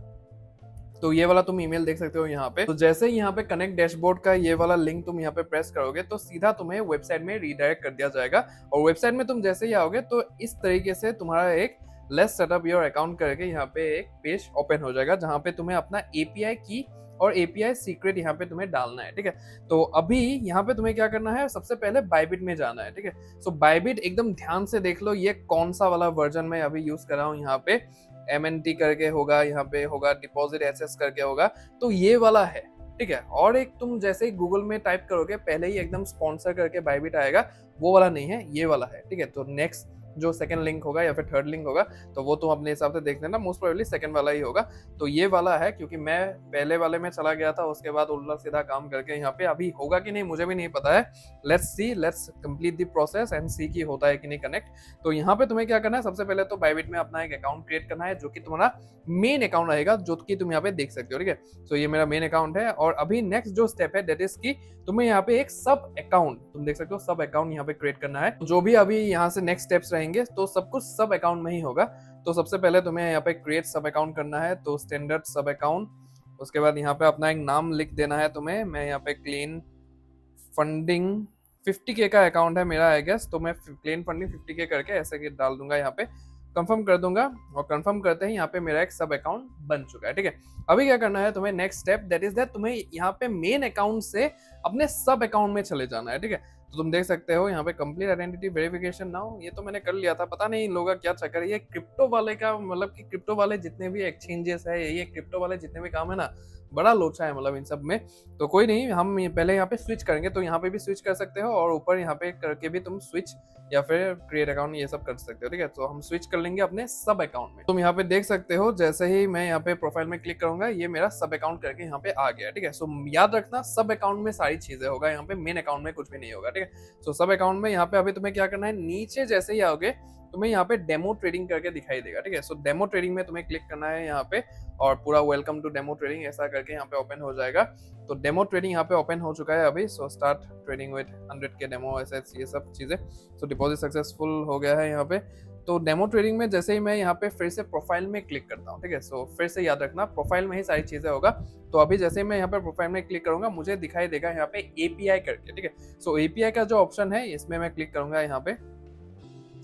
तो ये वाला तुम ईमेल देख सकते हो यहाँ पे। तो जैसे ही यहाँ पे कनेक्ट डैशबोर्ड का ये वाला लिंक तुम यहाँ पे प्रेस करोगे, तो सीधा तुम्हें वेबसाइट में रीडायरेक्ट कर दिया जाएगा। और वेबसाइट में तुम जैसे ही आओगे, तो इस तरीके से तुम्हारा एक लेट्स सेटअप योर अकाउंट करके यहाँ पे एक पेज ओपन हो जाएगा, जहाँ पे तुम्हें अपना एपीआई की और एपीआई सीक्रेट यहाँ पे तुम्हें डालना है, ठीक है। तो अभी यहाँ पे तुम्हें क्या करना है, सबसे पहले बाइबिट में जाना है, ठीक है। सो बाइबिट एकदम ध्यान से देख लो, ये कौन सा वाला वर्जन मैं अभी यूज कर रहा हूँ। यहाँ पे MNT करके होगा, यहाँ पे होगा डिपॉजिट एसेस करके होगा, तो ये वाला है, ठीक है। और एक तुम जैसे ही गूगल में टाइप करोगे, पहले ही एकदम स्पॉन्सर करके बाइबिट आएगा, वो वाला नहीं है, ये वाला है, ठीक है। तो नेक्स्ट जो सेकंड लिंक होगा या फिर थर्ड लिंक होगा, तो वो तुम अपने हिसाब से देख लेना, मोस्ट प्रोबेबली सेकंड वाला ही होगा। तो ये वाला है, क्योंकि मैं पहले वाले में चला गया था, उसके बाद उल्टा सीधा काम करके यहाँ पे, अभी होगा कि नहीं मुझे भी नहीं पता है। Let's see, let's complete the process and see की होता है कि नहीं कनेक्ट। तो यहाँ पे तुम्हें क्या करना है, सबसे पहले तो बाइबिट में अपना एक अकाउंट क्रिएट करना है, जो कि तुम्हारा मेन अकाउंट रहेगा, जो कि तुम यहाँ पे देख सकते हो, ठीक है। सो ये मेरा मेन अकाउंट है। और अभी नेक्स्ट जो स्टेप है, दैट इज की तुम्हें यहाँ पे एक सब अकाउंट, तुम देख सकते हो, सब अकाउंट यहाँ पे क्रिएट करना है। जो भी अभी यहाँ से नेक्स्ट स्टेप्स रहेंगे, तो सब कुछ सब अकाउंट में ही होगा। तो सबसे पहले तुम्हें यहाँ पे क्रिएट सब अकाउंट करना है, तो स्टैंडर्ड सब अकाउंट, उसके बाद यहाँ पे अपना एक नाम लिख देना है तुम्हें। मैं यहाँ पे क्लीन फंडिंग 50K का अकाउंट है मेरा, आई गेस, तो मैं क्लीन फंडिंग 50K करके ऐसे डाल दूंगा, यहाँ पे कंफर्म कर दूंगा। और कंफर्म करते ही यहाँ पे मेरा एक सब अकाउंट बन चुका है, ठीक है। अभी क्या करना है तुम्हें, next step that is that तुम्हें यहाँ पे मेन अकाउंट से अपने सब अकाउंट में चले जाना है, ठीक है। तो तुम देख सकते हो यहाँ पे कंप्लीट आइडेंटिटी वेरिफिकेशन नाउ, ये तो मैंने कर लिया था। पता नहीं इन लोगों का क्या चक्कर है, ये क्रिप्टो वाले का, मतलब कि क्रिप्टो वाले जितने भी एक्सचेंजेस है, ये क्रिप्टो वाले जितने भी काम है ना, बड़ा लोचा है मतलब इन सब में। तो कोई नहीं, हम पहले यहाँ पे स्विच करेंगे, तो यहाँ पे भी स्विच कर सकते हो, और ऊपर यहाँ पे करके भी तुम स्विच या फिर क्रिएट अकाउंट ये सब कर सकते हो, ठीक है। तो हम स्विच कर लेंगे अपने सब अकाउंट में। तुम यहाँ पे देख सकते हो, जैसे ही मैं यहाँ पे प्रोफाइल में क्लिक करूंगा, ये मेरा सब अकाउंट करके यहाँ पे आ गया, ठीक है। सो याद रखना, सब अकाउंट में सारी चीजें होगा, यहाँ पे मेन अकाउंट में कुछ भी नहीं होगा, ठीक है। सो सब अकाउंट में यहाँ पे अभी तुम्हें क्या करना है, नीचे जैसे ही आओगे तुम्हें यहाँ पे डेमो ट्रेडिंग करके दिखाई देगा, ठीक है। सो डेमो ट्रेडिंग में तुम्हें क्लिक करना है यहाँ पे, और पूरा वेलकम टू डेमो ट्रेडिंग ऐसा करके यहाँ पे ओपन हो जाएगा। तो डेमो ट्रेडिंग यहाँ पे ओपन हो चुका है अभी। So start trading with 100K demo assets, ये सब चीजें। सो डिपॉजिट सक्सेसफुल हो गया है यहाँ पे। तो डेमो ट्रेडिंग में जैसे ही मैं यहाँ पे फिर से प्रोफाइल में क्लिक करता हूँ, ठीक है। सो फिर से याद रखना, प्रोफाइल में ही सारी चीजें होगा। तो अभी जैसे ही मैं यहाँ पे प्रोफाइल में क्लिक करूंगा, मुझे दिखाई देगा यहाँ पे एपीआई करके, ठीक है। सो एपीआई का जो ऑप्शन है, इसमें मैं क्लिक करूंगा यहाँ पे,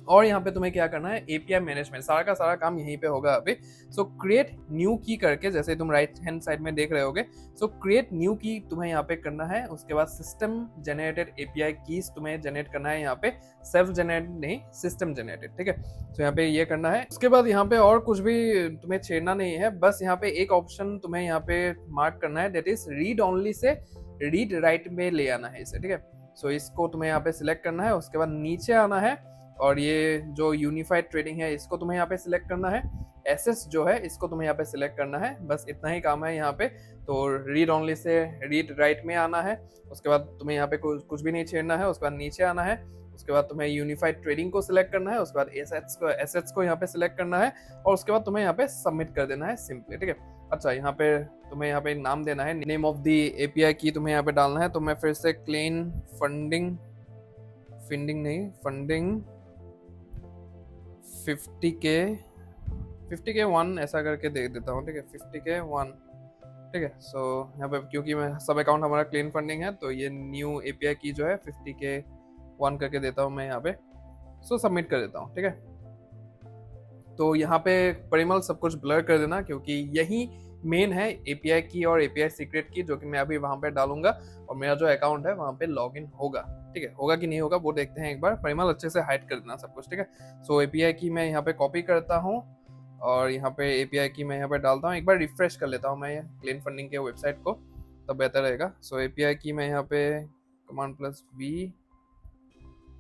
और यहाँ पे तुम्हें क्या करना है, एपीआई मैनेजमेंट, सारा का सारा काम यहीं पे होगा अभी। सो क्रिएट न्यू की करके, जैसे तुम राइट हैंड साइड में देख रहे होगे, सो क्रिएट न्यू की तुम्हें यहाँ पे करना है। उसके बाद सिस्टम जनरेटेड एपीआई कीज तुम्हें जनरेट करना है यहाँ पे, सेल्फ जनरेटेड नहीं, सिस्टम जनरेटेड, ठीक है। तो यहाँ पे ये करना है। उसके बाद यहाँ पे और कुछ भी तुम्हें छेड़ना नहीं है, बस यहाँ पे एक ऑप्शन तुम्हें यहाँ पे मार्क करना है, that is read only say read write में ले आना है इसे, ठीक है। सो इसको तुम्हें यहाँ पे सिलेक्ट करना है। उसके बाद नीचे आना है, और ये जो यूनिफाइड ट्रेडिंग है, इसको तुम्हें यहाँ पे सिलेक्ट करना है। एसएस जो है, इसको तुम्हें यहाँ पे सिलेक्ट करना है। बस इतना ही काम है यहाँ पे। तो read only say read write में आना है। उसके बाद तुम्हें यहाँ पे कुछ भी नहीं छेड़ना है। उसके बाद नीचे आना है। उसके बाद तुम्हें यूनिफाइड ट्रेडिंग को सिलेक्ट करना है। उसके बाद एसेट्स को यहाँ पे सिलेक्ट करना है, और उसके बाद तुम्हें यहाँ पे सबमिट कर देना है सिंपली, ठीक है। अच्छा, यहाँ पे तुम्हें यहाँ पे नाम देना है, नेम ऑफ द एपीआई की तुम्हें यहाँ पे डालना है। तो मैं फिर से क्लीन फंडिंग 50K 1 ऐसा करके दे देता हूँ, ठीक है। 50K 1, ठीक है। सो यहाँ पे क्योंकि मैं सब अकाउंट हमारा क्लीन फंडिंग है, तो ये न्यू एपीआई की जो है 50K 1 करके देता हूँ मैं यहाँ पे। सो सबमिट कर देता हूँ, ठीक है। तो यहाँ पे परिमल सब कुछ ब्लर कर देना, क्योंकि यही मेन है एपीआई की और एपीआई सीक्रेट की, जो कि मैं अभी वहाँ पे डालूंगा, और मेरा जो अकाउंट है वहाँ पे लॉगिन होगा, ठीक है। होगा कि नहीं होगा वो देखते हैं एक बार। परिमल अच्छे से हाइड कर देना सब कुछ, ठीक है। सो एपीआई की मैं यहाँ पे कॉपी करता हूँ, और यहाँ पे एपीआई की मैं यहाँ पे डालता हूँ। एक बार रिफ्रेश कर लेता हूँ मैं क्लीन फंडिंग के वेबसाइट को, तब बेहतर रहेगा। सो एपीआई की मैं यहाँ पे कमांड+V,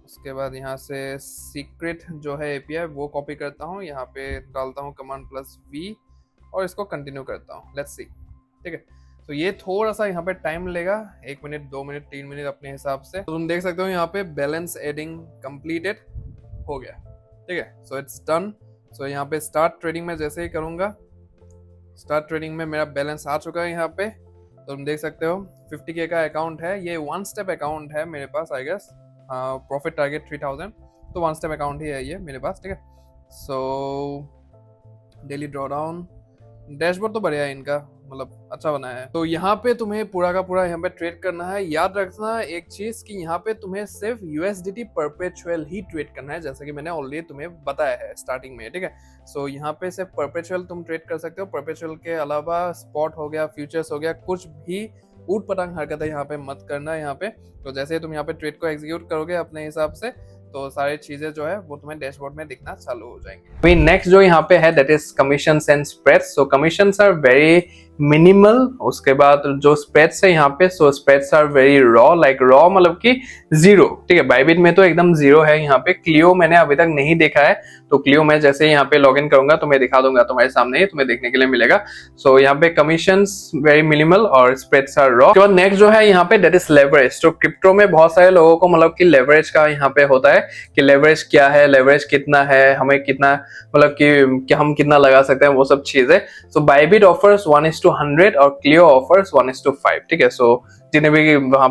उसके बाद यहाँ से सीक्रेट जो है एपीआई वो कॉपी करता हूँ, यहाँ पे डालता हूँ कमांड प्लस वी और इसको कंटिन्यू करता हूँ। लेट्स सी, ठीक है। तो ये थोड़ा सा यहाँ पे टाइम लेगा, 1 मिनट 2 मिनट 3 मिनट अपने हिसाब से। तो तुम देख सकते हो यहाँ पे बैलेंस एडिंग कंप्लीटेड हो गया, ठीक है। So it's done. सो यहाँ पे स्टार्ट ट्रेडिंग में जैसे ही करूँगा, स्टार्ट ट्रेडिंग में मेरा बैलेंस आ चुका है यहाँ पे। तो तुम देख सकते हो 50K का अकाउंट है, ये 1 स्टेप अकाउंट है मेरे पास आई गेस। प्रॉफिट टारगेट 3000, तो 1 स्टेप अकाउंट ही है ये मेरे पास, ठीक है। सो डेली ड्रॉडाउन, डैशबोर्ड तो बढ़िया है इनका, मतलब अच्छा बना है। तो यहाँ पे तुम्हें पूरा का पूरा यहाँ पे ट्रेड करना है। याद रखना एक चीज कि यहाँ पे तुम्हें सिर्फ यूएसडीटी परपेचुअल ही ट्रेड करना है, जैसे कि मैंने ऑलरेडी तुम्हें बताया है स्टार्टिंग में, ठीक है। सो यहाँ पे सिर्फ परपेचुअल तुम ट्रेड कर सकते हो। परपेचुअल के अलावा स्पॉट हो गया, फ्यूचर्स हो गया, कुछ भी ऊट पटांग हरकत है यहाँ पे मत करना है यहाँ पे। तो जैसे ही तुम यहाँ पे ट्रेड को एग्जीक्यूट करोगे अपने हिसाब से, तो सारी चीजें जो है वो तुम्हें डैशबोर्ड में दिखना चालू हो जाएंगी। अभी नेक्स्ट जो यहाँ पे है that is commissions and spreads. So commissions are very minimal. उसके बाद जो स्प्रेड्स है यहाँ पे, so spreads are very raw, like raw मतलब कि जीरो, ठीक है। बाइबिट में तो एकदम जीरो है यहाँ पे। क्लियो मैंने अभी तक नहीं देखा है, तो क्लियो में जैसे यहाँ पे लॉग इन करूंगा तो मैं दिखा दूंगा तुम्हारे सामने ही, तुम्हें देखने के लिए मिलेगा। सो यहाँ पे कमीशंस वेरी मिनिमल और स्प्रेड्स आर रॉ। उसके बाद नेक्स्ट जो है यहाँ पे दैट इज लेवरेज। तो क्रिप्टो में बहुत सारे लोगों को मतलब कि लेवरेज का यहाँ पे होता है कि लेवरेज क्या है, लेवरेज कितना है, हमें कितना मतलब कि हम कितना लगा सकते हैं, वो सब चीजें। सो बाइबिट ऑफर्स 1:100 और क्लियो ऑफर्स 1:5, ठीक है। सो जितने भी वहां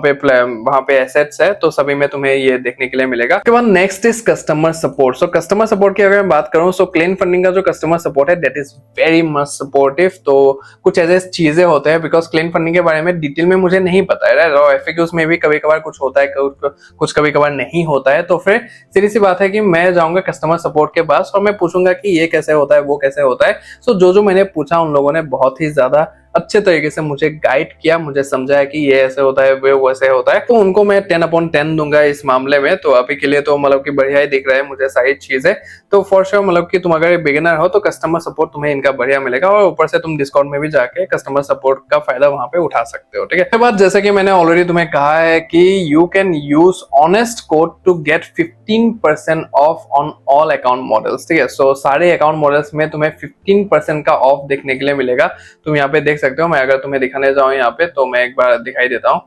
पे एसेट्स है तो सभी में तुम्हें ये देखने के लिए मिलेगा। उसके बाद next is customer support. So customer support की अगर मैं बात करूं, सो क्लीन फंडिंग का जो कस्टमर सपोर्ट है that is very much supportive. तो कुछ ऐसे चीजें होते हैं, बिकॉज क्लीन फंडिंग के बारे में डिटेल में मुझे नहीं पता है, रॉ एफएक्यूज में भी कभी कभार कुछ होता है, कुछ कभी कभार नहीं होता है। तो फिर सीधी सी बात है कि मैं जाऊंगा कस्टमर सपोर्ट के पास और मैं पूछूंगा कि ये कैसे होता है, वो कैसे होता है। सो जो मैंने पूछा उन लोगों ने बहुत ही ज्यादा अच्छे तरीके से मुझे गाइड किया, मुझे समझाया कि ये ऐसे होता है, वो वैसे होता है। तो उनको मैं 10/10 दूंगा इस मामले में। तो अभी के लिए तो मतलब कि बढ़िया ही दिख रहा है मुझे सारी चीजें। तो फॉर श्योर मतलब कि तुम अगर बिगिनर हो तो कस्टमर सपोर्ट तुम्हें इनका बढ़िया मिलेगा, और ऊपर से तुम डिस्काउंट में भी जाके कस्टमर सपोर्ट का फायदा वहां पे उठा सकते हो, ठीक है। इसके बाद जैसे कि मैंने ऑलरेडी तुम्हें कहा है कि you can use honest code to get 15% off on all account models, ठीक है। सो सारे अकाउंट मॉडल्स में तुम्हें 15% का ऑफ देखने के लिए मिलेगा। तुम यहाँ पे देख सकते हो, मैं अगर तुम्हें दिखाने जाऊँ यहाँ पे तो मैं एक बार दिखाई देता हूँ।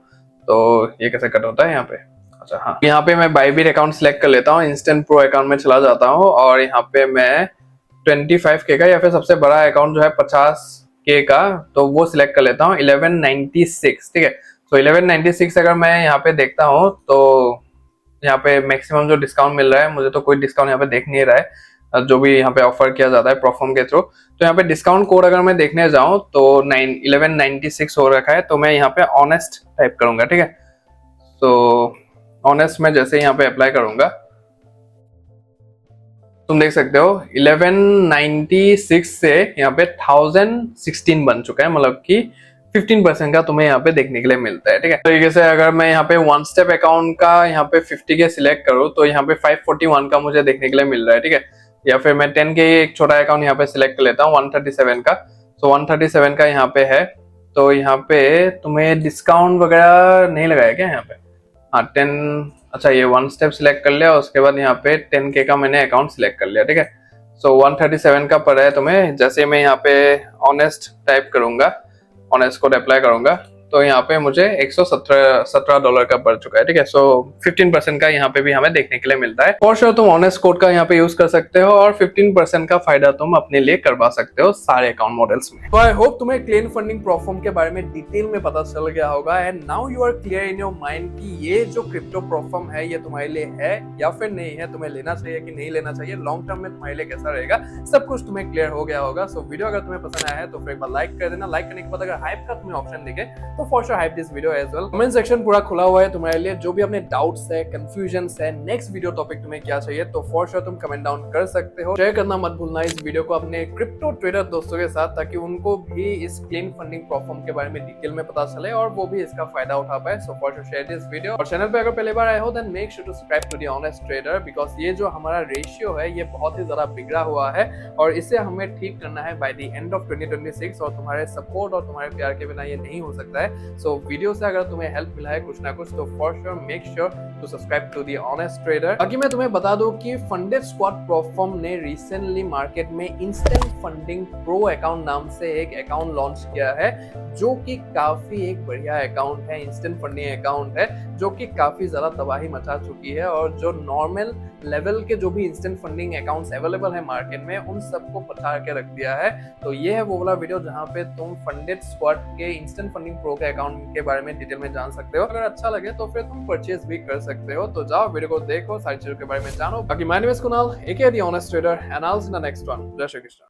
तो ये कैसे कट होता है यहाँ पे, अच्छा हाँ, यहाँ पे मैं बाइबिट अकाउंट सिलेक्ट कर लेता हूँ, इंस्टेंट प्रो अकाउंट में चला जाता हूँ और यहाँ पे मैं 25K का या फिर सबसे बड़ा अकाउंट जो है 50K का, तो वो सिलेक्ट कर लेता हूँ 1196, ठीक है। तो 1196 अगर मैं यहाँ पे देखता हूँ तो यहाँ पे मैक्सिमम जो डिस्काउंट मिल रहा है, मुझे तो कोई डिस्काउंट यहाँ पे देख नहीं रहा है जो भी यहाँ पे ऑफर किया जाता है प्रोफॉर्म के थ्रू। तो यहाँ पे डिस्काउंट कोड अगर मैं देखने जाऊँ तो 1196 हो रखा है, तो मैं यहाँ पे ऑनेस्ट टाइप करूंगा, ठीक है। तो ऑनेस्ट में जैसे यहाँ पे अप्लाई करूंगा, तुम देख सकते हो 1196 से यहाँ पे 1016 बन चुका है, मतलब कि 15% का तुम्हें यहाँ पे देखने के लिए मिलता है, ठीक है। तरीके से अगर मैं यहाँ पे 1 स्टेप अकाउंट का यहाँ पे 50K सिलेक्ट करूँ तो यहाँ पे 541 का मुझे देखने के लिए मिल रहा है, ठीक है। या फिर मैं 10K एक छोटा अकाउंट यहाँ पे सिलेक्ट कर लेता हूँ 137 का, तो 137 का यहाँ पे है। तो यहाँ पे तुम्हें डिस्काउंट वगैरह नहीं लगाया क्या यहाँ पे, हाँ 10, अच्छा ये 1 स्टेप सिलेक्ट कर लिया, उसके बाद यहाँ पे 10K का मैंने अकाउंट सिलेक्ट कर लिया, ठीक है। सो 137 का पड़ा है तुम्हें। जैसे मैं यहाँ पे ऑनेस्ट टाइप करूंगा, ऑनेस्ट कोड अप्लाई करूंगा, तो यहाँ पे मुझे $117 का पड़ चुका है, ठीक है। सो 15% का यहाँ पे भी हमें देखने के लिए मिलता है। फॉर श्योर तुम ऑनेस्ट कोड का यहाँ पे यूज कर सकते हो और 15% का फायदा तुम अपने लिए करवा सकते हो सारे अकाउंट मॉडल्स में। तो आई होप तुम्हें क्लीन फंडिंग प्लेटफॉर्म के बारे में डिटेल में पता चल गया होगा, and now you are clear in your mind कि ये जो क्रिप्टो प्लेटफॉर्म है ये तुम्हारे लिए है या फिर नहीं है, तुम्हें लेना चाहिए कि नहीं लेना चाहिए, लॉन्ग टर्म में तुम्हारे लिए कैसा रहेगा, सब कुछ तुम्हें क्लियर हो गया होगा। सो वीडियो अगर तुम्हें पसंद आया है तो फिर एक बार लाइक कर देना। लाइक करने के बाद अगर हाइप का तुम्हें ऑप्शन दिखे तो for sure hype this video as well. Comment section पूरा खुला हुआ है तुम्हारे लिए, जो भी अपने डाउट्स है, कंफ्यूजन्स है, नेक्स्ट वीडियो टॉपिक तुम्हें क्या चाहिए, तो फॉर श्योर तुम कमेंट डाउन कर सकते हो। शेयर करना मत भूलना इस वीडियो को अपने क्रिप्टो ट्रेडर दोस्तों के साथ, ताकि उनको भी इस क्लीन फंडिंग प्लेटफॉर्म के बारे में डिटेल में पता चले और वो भी इसका फायदा उठा पाए। So for sure share this video, और चैनल पे अगर पहली बार आए हो then make sure to subscribe to the honest trader, because ये जो हमारा रेशियो है ये बहुत ही ज्यादा बिगड़ा हुआ है और इसे हमें ठीक करना है बाय द एंड ऑफ 2026, और तुम्हारे सपोर्ट और तुम्हारे प्यार के बिना ये नहीं हो सकता है। सो वीडियो से अगर तुम्हें हेल्प मिला है कुछ ना कुछ, तो for sure make sure to subscribe to the honest trader. बाकी मैं तुम्हें बता दूं कि फंडेड स्क्वाड प्रोफॉर्म ने रिसेंटली मार्केट में इंस्टेंट फंडिंग प्रो अकाउंट नाम से एक अकाउंट लॉन्च किया है, जो कि काफी एक बढ़िया अकाउंट है, इंस्टेंट फंडिंग अकाउंट है, जो कि काफी ज्यादा तबाही मचा चुकी है और जो नॉर्मल लेवल के जो भी इंस्टेंट फंडिंग अकाउंट्स अवेलेबल है मार्केट में उन सबको पछाड़ के रख दिया है। तो ये है वो वाला वीडियो जहां पे तुम फंडेड स्क्वाड के इंस्टेंट फंडिंग प्रो के अकाउंट के बारे में डिटेल में जान सकते हो। अगर अच्छा लगे तो फिर तुम परचेज भी कर सकते हो। तो जाओ वीडियो को देखो, सारी चीजों के बारे में जानो। बाकी my name is Kunal, aka the honest trader, and I will see you in the next one. जय श्री कृष्ण।